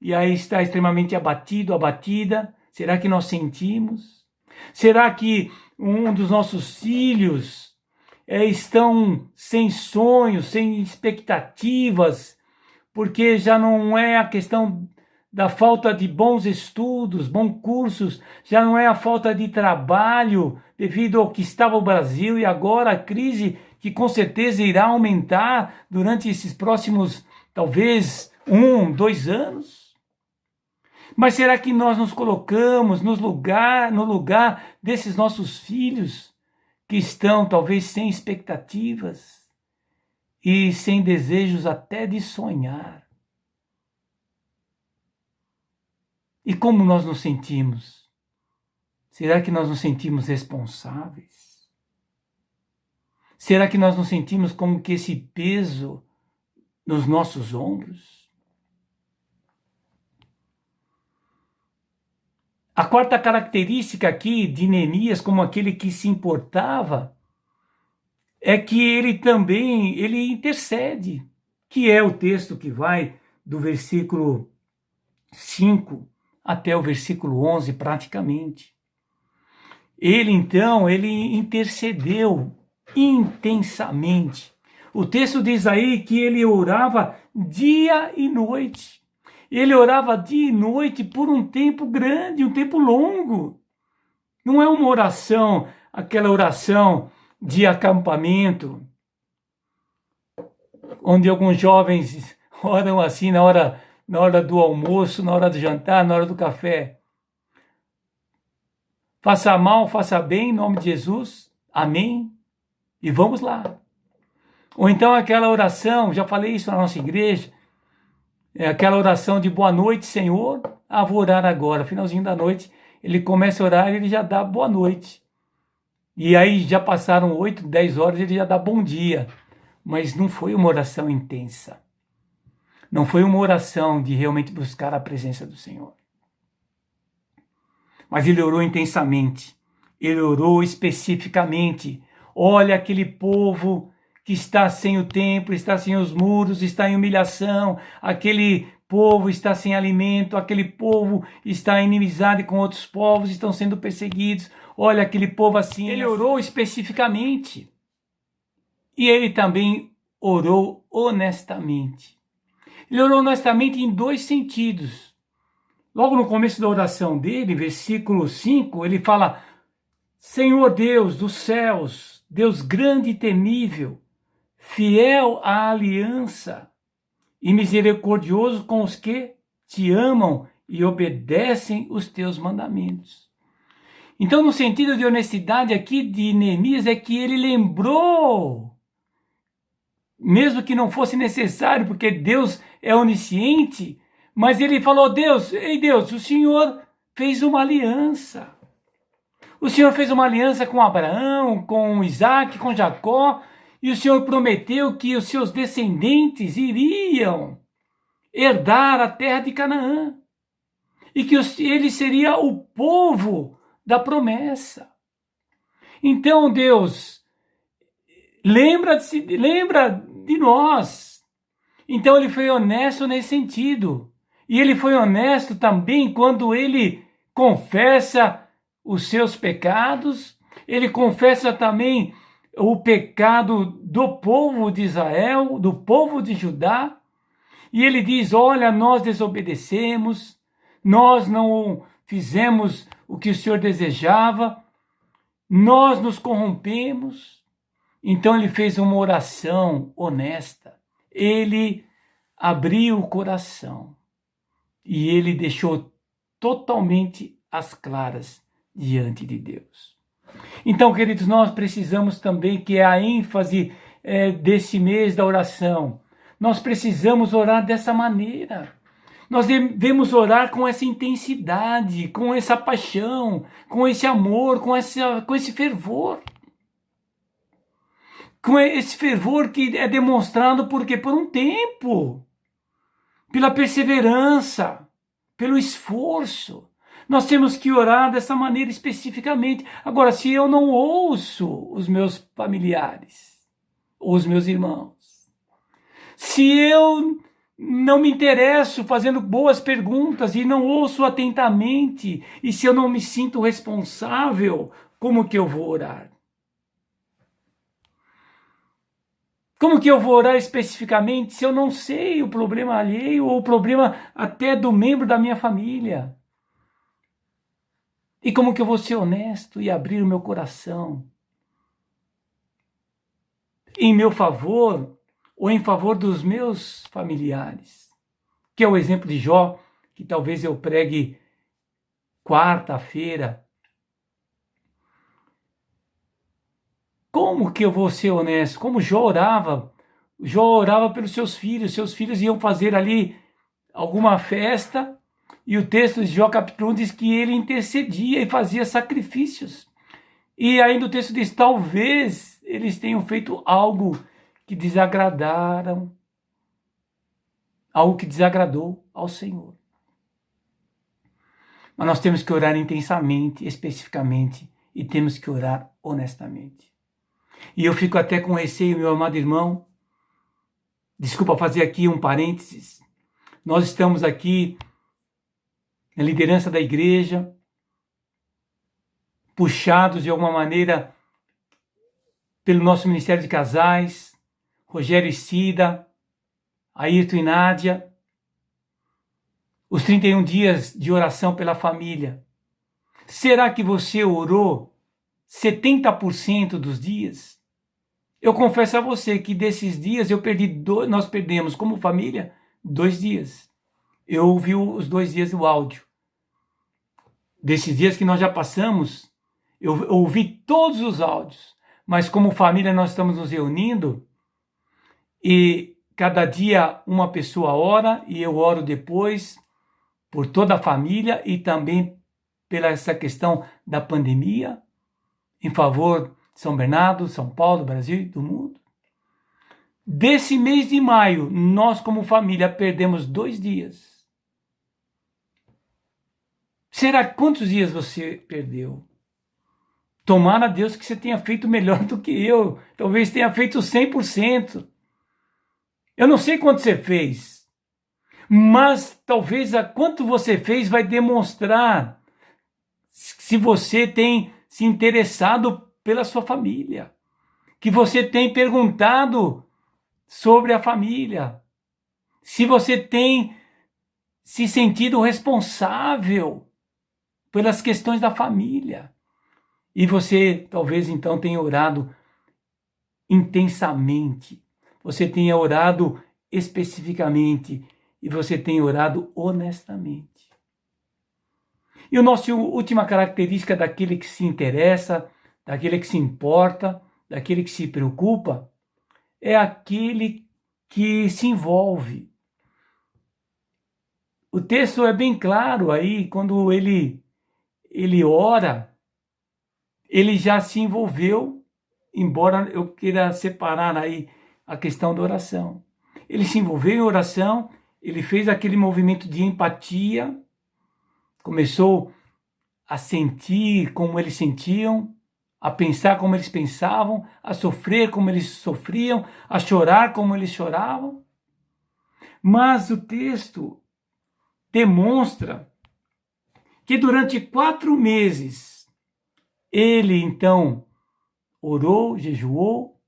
e aí está extremamente abatido, abatida. Será que nós sentimos? Será que um dos nossos filhos estão sem sonhos, sem expectativas, porque já não é a questão da falta de bons estudos, bons cursos, já não é a falta de trabalho devido ao que estava o Brasil e agora a crise que com certeza irá aumentar durante esses próximos, talvez, 1, 2 anos? Mas será que nós nos colocamos no lugar desses nossos filhos que estão talvez sem expectativas e sem desejos até de sonhar? E como nós nos sentimos? Será que nós nos sentimos responsáveis? Será que nós nos sentimos como que esse peso nos nossos ombros? A quarta característica aqui de Neemias, como aquele que se importava, é que ele também, ele intercede, que é o texto que vai do versículo 5 até o versículo 11 praticamente. Ele então, ele intercedeu intensamente. O texto diz aí que ele orava dia e noite. Ele orava dia e noite por um tempo grande, um tempo longo. Não é uma oração, aquela oração de acampamento, onde alguns jovens oram assim na hora do almoço, na hora do jantar, na hora do café. Faça mal, faça bem, em nome de Jesus. Amém. E vamos lá. Ou então aquela oração, já falei isso na nossa igreja, é aquela oração de boa noite, Senhor. Ah, vou orar agora. Finalzinho da noite, ele começa a orar e ele já dá boa noite. E aí já passaram 8, 10 horas, ele já dá bom dia. Mas não foi uma oração intensa. Não foi uma oração de realmente buscar a presença do Senhor. Mas ele orou intensamente. Ele orou especificamente. Olha aquele povo que está sem o templo, está sem os muros, está em humilhação. Aquele povo está sem alimento. Aquele povo está em inimizade com outros povos, estão sendo perseguidos. Olha aquele povo assim. Ele orou especificamente. E ele também orou honestamente. Ele orou honestamente em dois sentidos. Logo no começo da oração dele, versículo 5, ele fala: Senhor Deus dos céus, Deus grande e temível, fiel à aliança e misericordioso com os que te amam e obedecem os teus mandamentos. Então, no sentido de honestidade aqui de Neemias, é que ele lembrou, mesmo que não fosse necessário, porque Deus é onisciente, mas ele falou: Deus, ei Deus, o Senhor fez uma aliança. O Senhor fez uma aliança com Abraão, com Isaac, com Jacó, e o Senhor prometeu que os seus descendentes iriam herdar a terra de Canaã. E que ele seria o povo da promessa. Então, Deus, lembra de nós. Então, ele foi honesto nesse sentido. E ele foi honesto também quando ele confessa os seus pecados, ele confessa também o pecado do povo de Israel, do povo de Judá, e ele diz: olha, nós desobedecemos, nós não fizemos o que o Senhor desejava, nós nos corrompemos. Então ele fez uma oração honesta, ele abriu o coração e ele deixou totalmente às claras diante de Deus. Então, queridos, nós precisamos também, que é a ênfase desse mês da oração, nós precisamos orar dessa maneira. Nós devemos orar com essa intensidade, com essa paixão, com esse amor, com esse fervor. Com esse fervor que é demonstrado por um tempo, pela perseverança, pelo esforço. Nós temos que orar dessa maneira especificamente. Agora, se eu não ouço os meus familiares, ou os meus irmãos, se eu não me interesso fazendo boas perguntas e não ouço atentamente, e se eu não me sinto responsável, como que eu vou orar? Como que eu vou orar especificamente se eu não sei o problema alheio ou o problema até do membro da minha família? E como que eu vou ser honesto e abrir o meu coração em meu favor ou em favor dos meus familiares? Que é o exemplo de Jó, que talvez eu pregue quarta-feira. Como que eu vou ser honesto? Como Jó orava pelos seus filhos iam fazer ali alguma festa, e o texto de Jó capítulo 1 diz que ele intercedia e fazia sacrifícios. E ainda o texto diz: talvez eles tenham feito algo que desagradou ao Senhor. Mas nós temos que orar intensamente, especificamente, e temos que orar honestamente. E eu fico até com receio, meu amado irmão, desculpa fazer aqui um parênteses, nós estamos aqui na liderança da igreja, puxados de alguma maneira pelo nosso Ministério de Casais, Rogério e Cida, Ayrton e Nádia, os 31 dias de oração pela família. Será que você orou 70% dos dias? Eu confesso a você que desses dias nós perdemos como família 2 dias. Eu ouvi os 2 dias do áudio. Desses dias que nós já passamos, eu ouvi todos os áudios, mas como família nós estamos nos reunindo e cada dia uma pessoa ora e eu oro depois por toda a família e também pela essa questão da pandemia, em favor de São Bernardo, São Paulo, Brasil e do mundo. Desse mês de maio, nós como família perdemos 2 dias. Será quantos dias você perdeu? Tomara a Deus que você tenha feito melhor do que eu. Talvez tenha feito 100%. Eu não sei quanto você fez. Mas talvez a quanto você fez vai demonstrar se você tem se interessado pela sua família. Que você tem perguntado sobre a família. Se você tem se sentido responsável pelas questões da família. E você talvez então tenha orado intensamente. Você tenha orado especificamente. E você tenha orado honestamente. E a nossa última característica daquele que se interessa, daquele que se importa, daquele que se preocupa, é aquele que se envolve. O texto é bem claro aí, quando ele ora, ele já se envolveu, embora eu queira separar aí a questão da oração. Ele se envolveu em oração, ele fez aquele movimento de empatia, começou a sentir como eles sentiam, a pensar como eles pensavam, a sofrer como eles sofriam, a chorar como eles choravam. Mas o texto demonstra que durante 4 meses ele então orou, jejuou,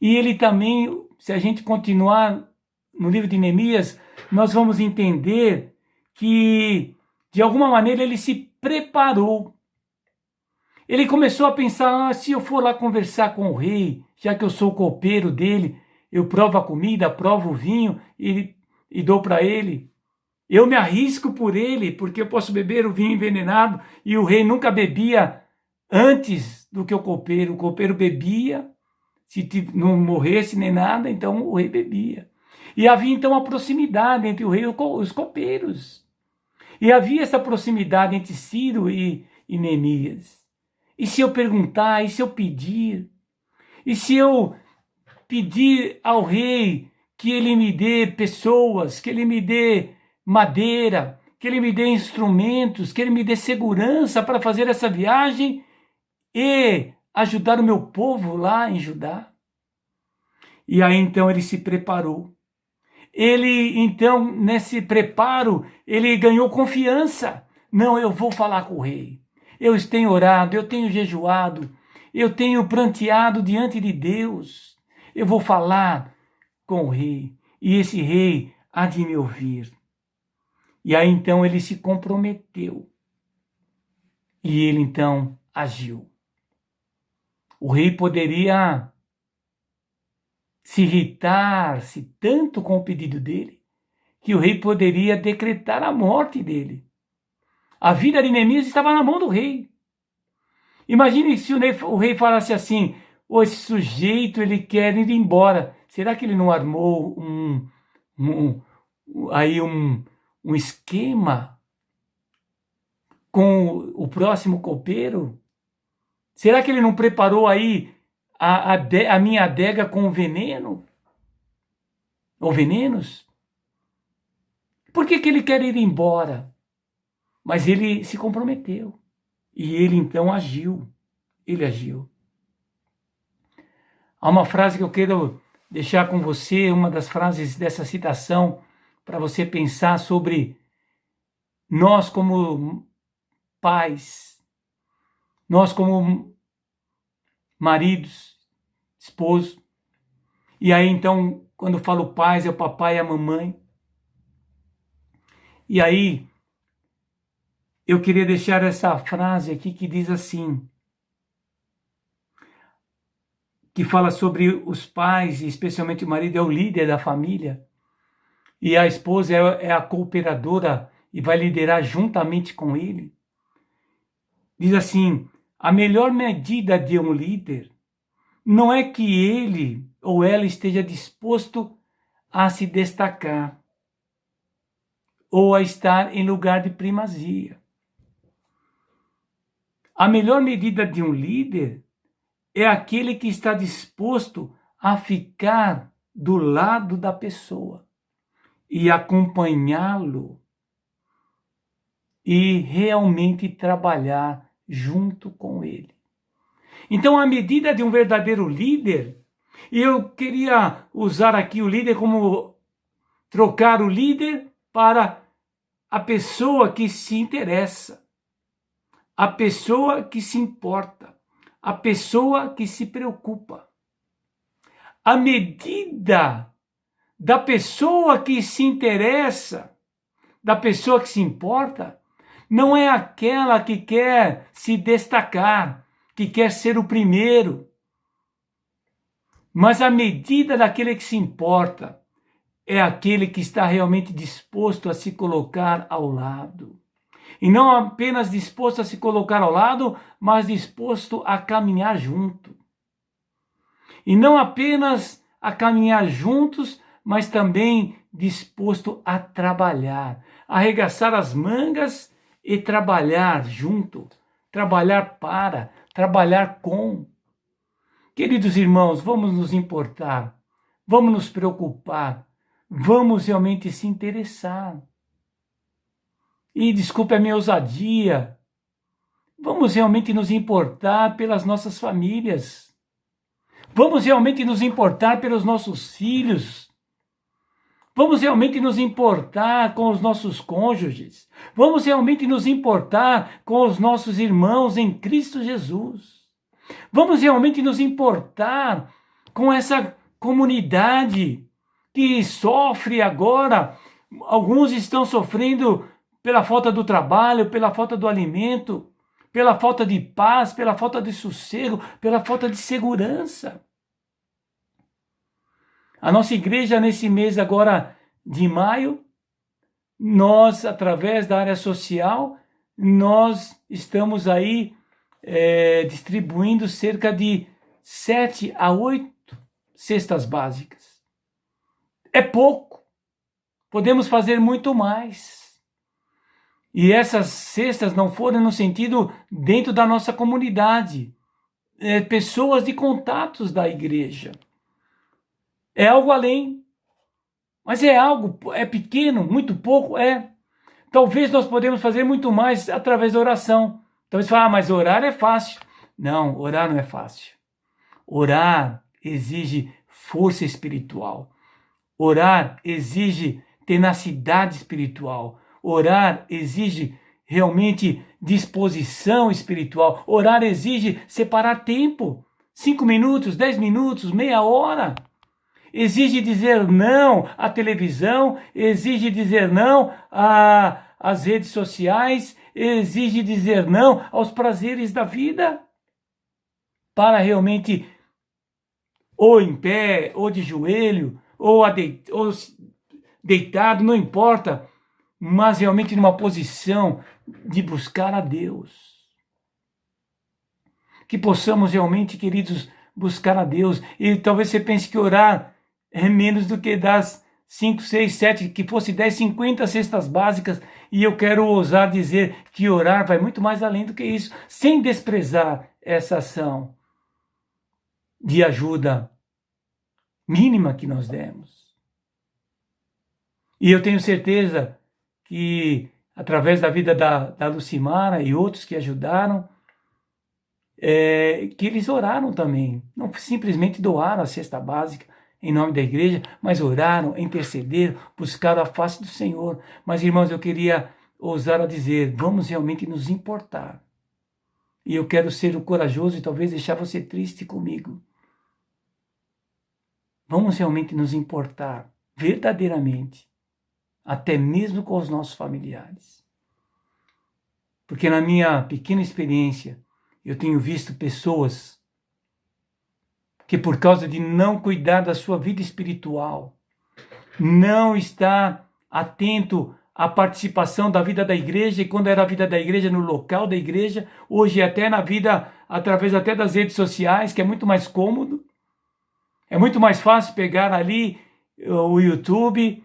e ele também, se a gente continuar no livro de Neemias, nós vamos entender que de alguma maneira ele se preparou. Ele começou a pensar, se eu for lá conversar com o rei, já que eu sou o copeiro dele, eu provo a comida, provo o vinho e dou para ele. Eu me arrisco por ele, porque eu posso beber o vinho envenenado, e o rei nunca bebia antes do que o copeiro. O copeiro bebia, se não morresse nem nada, então o rei bebia. E havia então uma proximidade entre o rei e os copeiros. E havia essa proximidade entre Ciro e Neemias. E se eu perguntar, e se eu pedir? E se eu pedir ao rei que ele me dê pessoas, que ele me dê madeira, que ele me dê instrumentos, que ele me dê segurança para fazer essa viagem e ajudar o meu povo lá em Judá? E aí então ele se preparou. Ele então, nesse preparo, ele ganhou confiança. Não, eu vou falar com o rei. Eu tenho orado, eu tenho jejuado, eu tenho pranteado diante de Deus. Eu vou falar com o rei, e esse rei há de me ouvir. E aí então ele se comprometeu. E ele então agiu. O rei poderia se irritar-se tanto com o pedido dele, que o rei poderia decretar a morte dele. A vida de Neemias estava na mão do rei. Imagine se o rei falasse assim, esse sujeito ele quer ir embora. Será que ele não armou um esquema com o próximo copeiro? Será que ele não preparou aí a minha adega com veneno? Ou venenos? Por que ele quer ir embora? Mas ele se comprometeu. E ele então agiu. ele agiu. Há uma frase que eu quero deixar com você, uma das frases dessa citação, para você pensar sobre nós como pais, nós como maridos, esposos. E aí então, quando eu falo pais, é o papai e a mamãe. E aí, eu queria deixar essa frase aqui que diz assim, que fala sobre os pais, e especialmente o marido é o líder da família, e a esposa é a cooperadora e vai liderar juntamente com ele. Diz assim, a melhor medida de um líder não é que ele ou ela esteja disposto a se destacar ou a estar em lugar de primazia. A melhor medida de um líder é aquele que está disposto a ficar do lado da pessoa e acompanhá-lo e realmente trabalhar junto com ele. Então, a medida de um verdadeiro líder, e eu queria usar aqui o líder como trocar o líder para a pessoa que se interessa, a pessoa que se importa, a pessoa que se preocupa. A medida da pessoa que se interessa, da pessoa que se importa, não é aquela que quer se destacar, que quer ser o primeiro. Mas a medida daquele que se importa é aquele que está realmente disposto a se colocar ao lado. E não apenas disposto a se colocar ao lado, mas disposto a caminhar junto. E não apenas a caminhar juntos, mas também disposto a trabalhar, arregaçar as mangas e trabalhar junto, trabalhar para, trabalhar com. Queridos irmãos, vamos nos importar, vamos nos preocupar, vamos realmente se interessar. E desculpe a minha ousadia, vamos realmente nos importar pelas nossas famílias. Vamos realmente nos importar pelos nossos filhos. Vamos realmente nos importar com os nossos cônjuges. Vamos realmente nos importar com os nossos irmãos em Cristo Jesus. Vamos realmente nos importar com essa comunidade que sofre agora. Alguns estão sofrendo pela falta do trabalho, pela falta do alimento, pela falta de paz, pela falta de sossego, pela falta de segurança. A nossa igreja, nesse mês agora de maio, nós, através da área social, nós estamos aí distribuindo cerca de 7 a 8 cestas básicas. É pouco, podemos fazer muito mais. E essas cestas não foram no sentido dentro da nossa comunidade, pessoas de contatos da igreja. É algo além, mas é algo, é pequeno, muito pouco, é. Talvez nós podemos fazer muito mais através da oração. Talvez você fale, mas orar é fácil. Não, orar não é fácil. Orar exige força espiritual. Orar exige tenacidade espiritual. Orar exige realmente disposição espiritual. Orar exige separar tempo. 5 minutos, 10 minutos, meia hora. Exige dizer não à televisão, exige dizer não às redes sociais, exige dizer não aos prazeres da vida, para realmente, ou em pé, ou de joelho, ou deitado, não importa, mas realmente numa posição de buscar a Deus. Que possamos realmente, queridos, buscar a Deus. E talvez você pense que orar é menos do que das 5, 6, 7, que fosse 10, 50 cestas básicas. E eu quero ousar dizer que orar vai muito mais além do que isso, sem desprezar essa ação de ajuda mínima que nós demos. E eu tenho certeza que, através da vida da Lucimara e outros que ajudaram, que eles oraram também. Não simplesmente doaram a cesta básica em nome da igreja, mas oraram, intercederam, buscaram a face do Senhor. Mas, irmãos, eu queria ousar a dizer, vamos realmente nos importar. E eu quero ser o corajoso e talvez deixar você triste comigo. Vamos realmente nos importar, verdadeiramente, até mesmo com os nossos familiares. Porque na minha pequena experiência, eu tenho visto pessoas que por causa de não cuidar da sua vida espiritual, não está atento à participação da vida da igreja, e quando era a vida da igreja no local da igreja, hoje até na vida, através até das redes sociais, que é muito mais cômodo, é muito mais fácil pegar ali o YouTube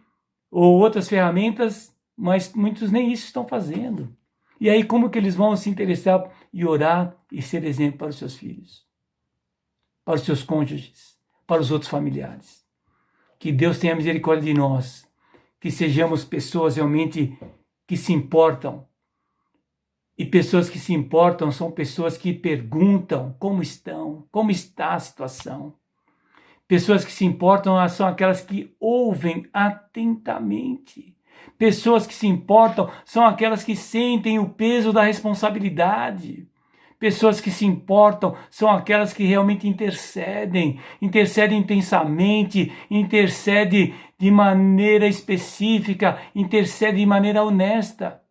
ou outras ferramentas, mas muitos nem isso estão fazendo. E aí como que eles vão se interessar e orar e ser exemplo para os seus filhos, para os seus cônjuges, para os outros familiares? Que Deus tenha misericórdia de nós, que sejamos pessoas realmente que se importam. E pessoas que se importam são pessoas que perguntam como estão, como está a situação. Pessoas que se importam são aquelas que ouvem atentamente. Pessoas que se importam são aquelas que sentem o peso da responsabilidade. Pessoas que se importam são aquelas que realmente intercedem intensamente, intercedem de maneira específica, intercedem de maneira honesta,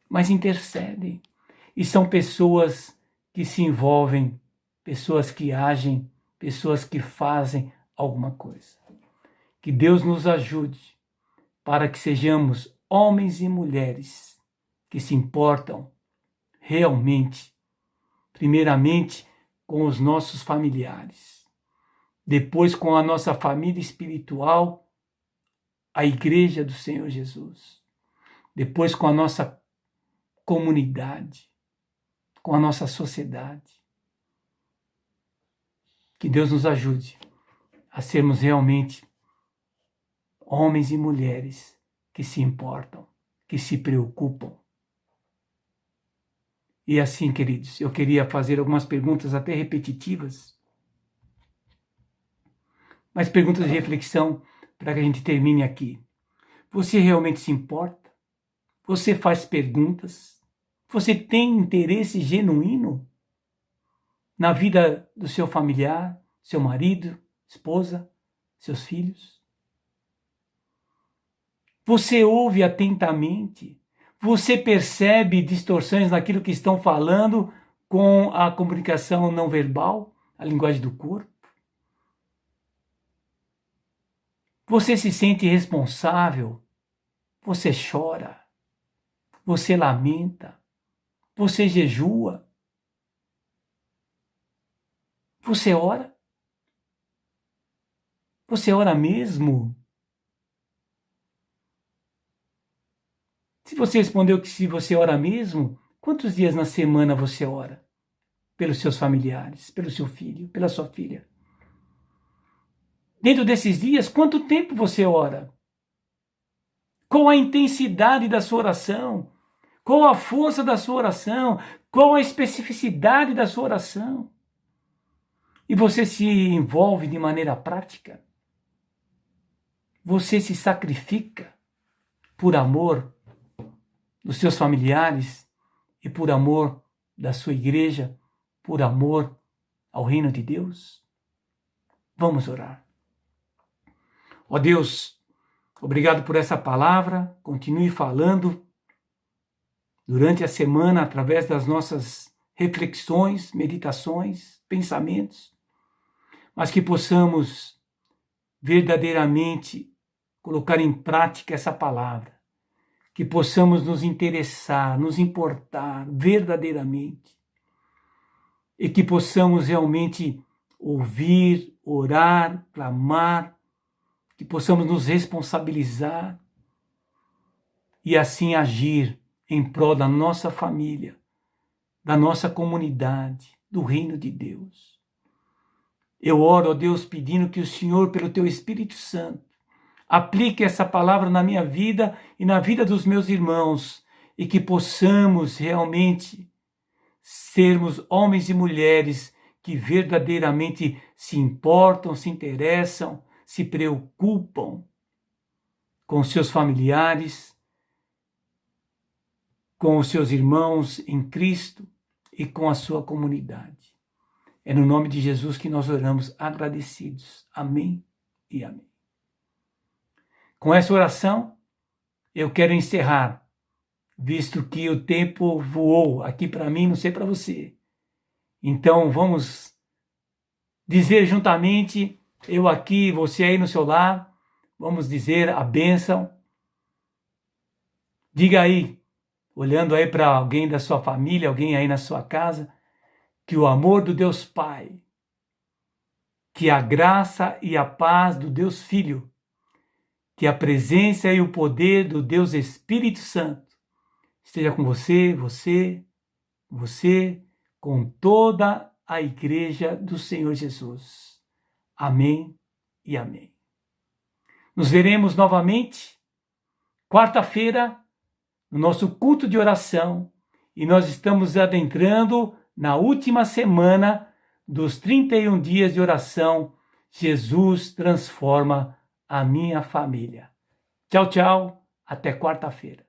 mas intercedem. E são pessoas que se envolvem, pessoas que agem, pessoas que fazem alguma coisa. Que Deus nos ajude para que sejamos homens e mulheres que se importam realmente, primeiramente com os nossos familiares, depois com a nossa família espiritual, a igreja do Senhor Jesus, depois com a nossa comunidade, com a nossa sociedade. Que Deus nos ajude a sermos realmente homens e mulheres que se importam, que se preocupam. E assim, queridos, eu queria fazer algumas perguntas até repetitivas, mas perguntas de reflexão para que a gente termine aqui. Você realmente se importa? Você faz perguntas? Você tem interesse genuíno na vida do seu familiar, seu marido, esposa, seus filhos? Você ouve atentamente? Você percebe distorções naquilo que estão falando com a comunicação não verbal, a linguagem do corpo? Você se sente responsável? Você chora? Você lamenta? Você jejua? Você ora? Você ora mesmo? Se você respondeu que se você ora mesmo, quantos dias na semana você ora? Pelos seus familiares, pelo seu filho, pela sua filha? Dentro desses dias, quanto tempo você ora? Qual a intensidade da sua oração? Qual a força da sua oração? Qual a especificidade da sua oração? E você se envolve de maneira prática? Você se sacrifica por amor dos seus familiares e por amor da sua igreja, por amor ao reino de Deus? Vamos orar. Ó Deus, obrigado por essa palavra, continue falando durante a semana através das nossas reflexões, meditações, pensamentos, mas que possamos verdadeiramente colocar em prática essa palavra, que possamos nos interessar, nos importar verdadeiramente e que possamos realmente ouvir, orar, clamar, que possamos nos responsabilizar e assim agir em prol da nossa família, da nossa comunidade, do reino de Deus. Eu oro, ó Deus, pedindo que o Senhor, pelo teu Espírito Santo, aplique essa palavra na minha vida e na vida dos meus irmãos e que possamos realmente sermos homens e mulheres que verdadeiramente se importam, se interessam, se preocupam com seus familiares, com os seus irmãos em Cristo e com a sua comunidade. É no nome de Jesus que nós oramos agradecidos. Amém e amém. Com essa oração, eu quero encerrar, visto que o tempo voou aqui para mim, não sei para você. Então vamos dizer juntamente, eu aqui, você aí no seu lar, vamos dizer a bênção. Diga aí, olhando aí para alguém da sua família, alguém aí na sua casa, que o amor do Deus Pai, que a graça e a paz do Deus Filho, que a presença e o poder do Deus Espírito Santo esteja com você, com toda a igreja do Senhor Jesus. Amém e amém. Nos veremos novamente quarta-feira no nosso culto de oração e nós estamos adentrando na última semana dos 31 dias de oração. Jesus transforma a minha família. Tchau, tchau. Até quarta-feira.